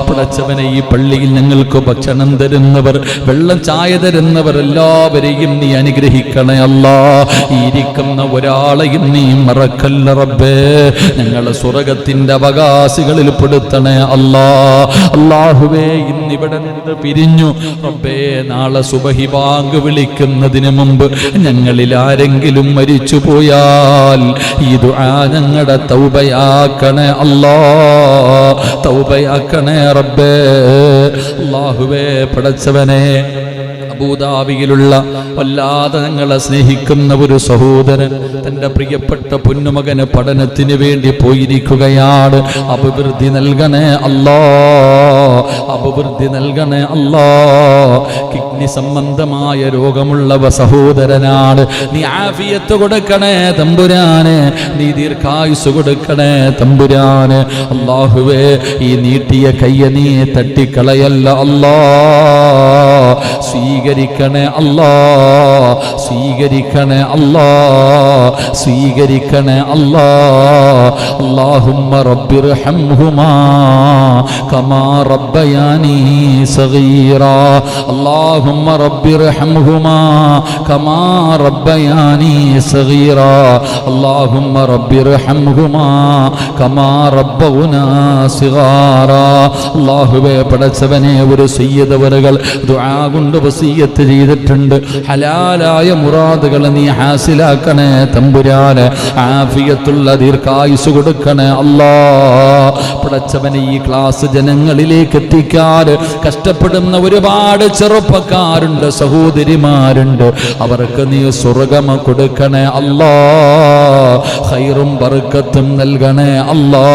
പടച്ചവനെ ഈ പള്ളിയിൽ ഞങ്ങൾക്ക് ഭക്ഷണം തരുന്നവർ, വെള്ളം ചായ തരുന്നവർ എല്ലാവരെയും നീ അനുഗ്രഹിക്കണേ അല്ലാ. ഇരിക്കുന്ന ഒരാളെയും നീ മറക്കല്ല റബ്ബേ, ഞങ്ങളെ സ്വർഗത്തിന്റെ അവകാശികളിൽ പെടുത്തണേ അല്ലാ. അല്ലാഹുവേ, ഇന്നിവിടെ നിന്ന് പിരിഞ്ഞു റബ്ബേ, നാളെ സുബഹി ബാങ്ക് വിളിക്കുന്നതിന് മുമ്പ് ഞങ്ങളിൽ ആരെങ്കിലും മരിച്ചു പോയാൽ ഈ ദുആ ഞങ്ങളുടെ തൗബയാക്കണേ അല്ലാ, തൗബയാക്കണേ റബ്ബേ. അല്ലാഹുവേ പടച്ചവനെ, അബൂദാബിയിലുള്ള വല്ലാതെ ഞങ്ങളെ സ്നേഹിക്കുന്ന ഒരു സഹോദരൻ തൻ്റെ പ്രിയപ്പെട്ട പൊന്നുമകന് പഠനത്തിന് വേണ്ടി പോയിരിക്കുകയാണ്. അഭിവൃദ്ധി നൽകണേ അല്ലാ, അഭിവൃദ്ധി നൽകണേ അല്ലാ. കിഡ്നി സംബന്ധമായ രോഗമുള്ള സഹോദരനാണ്. നീ ആഫിയത്ത് കൊടുക്കണേ തമ്പുരാനെ, നീ ദീർഘായുസ് കൊടുക്കണേ തമ്പുരാനെ. അല്ലാഹുവേ, ഈ നീട്ടിയ കയ്യ നീ തട്ടിക്കളയല്ല അല്ലാ, സ്വീകരിക്കണേ അല്ലാ, സ്വീകരിക്കണേ അല്ലാ, സ്വീകരിക്കണേ അല്ലാ. അല്ലാഹുമ്മ റബ്ബിർഹംഹുമാ കമാ റബ്ബയാനി സഗീറാ. അല്ലാഹുമ്മ റബ്ബിർഹംഹുമാ കമാ റബ്ബയാനി സഗീറാ. അല്ലാഹുമ്മ റബ്ബിർഹംഹുമാ കമാ റബ്ബൗനാ സിഗാറാ. അല്ലാഹുവേ പടച്ചവനെ, ഒരു സയ്യിദ് അവറുകൾ ദുആ കൊണ്ട് വസിയത്ത് ചെയ്തിട്ടുണ്ട്. ഹലാലായ മുറാദുകൾ നീ ഹാസിലാക്കണേ തമ്പുരാനെ, ആഫിയത്തുള്ള ദീർഘായുസ് കൊടുക്കണേ അല്ലാ. പടച്ചവനെ, ഈ ക്ലാസ് ജനങ്ങളിലേക്ക് എത്തിക്കാൻ കഷ്ടപ്പെടുന്ന ഒരുപാട് ചെറുപ്പക്കാരുണ്ട്, സഹോദരിമാരുണ്ട്. അവർക്ക് നീ സ്വർഗ്ഗം കൊടുക്കണേ അല്ലാ, ഖൈറും ബർക്കത്തും നൽകണേ അല്ലാ.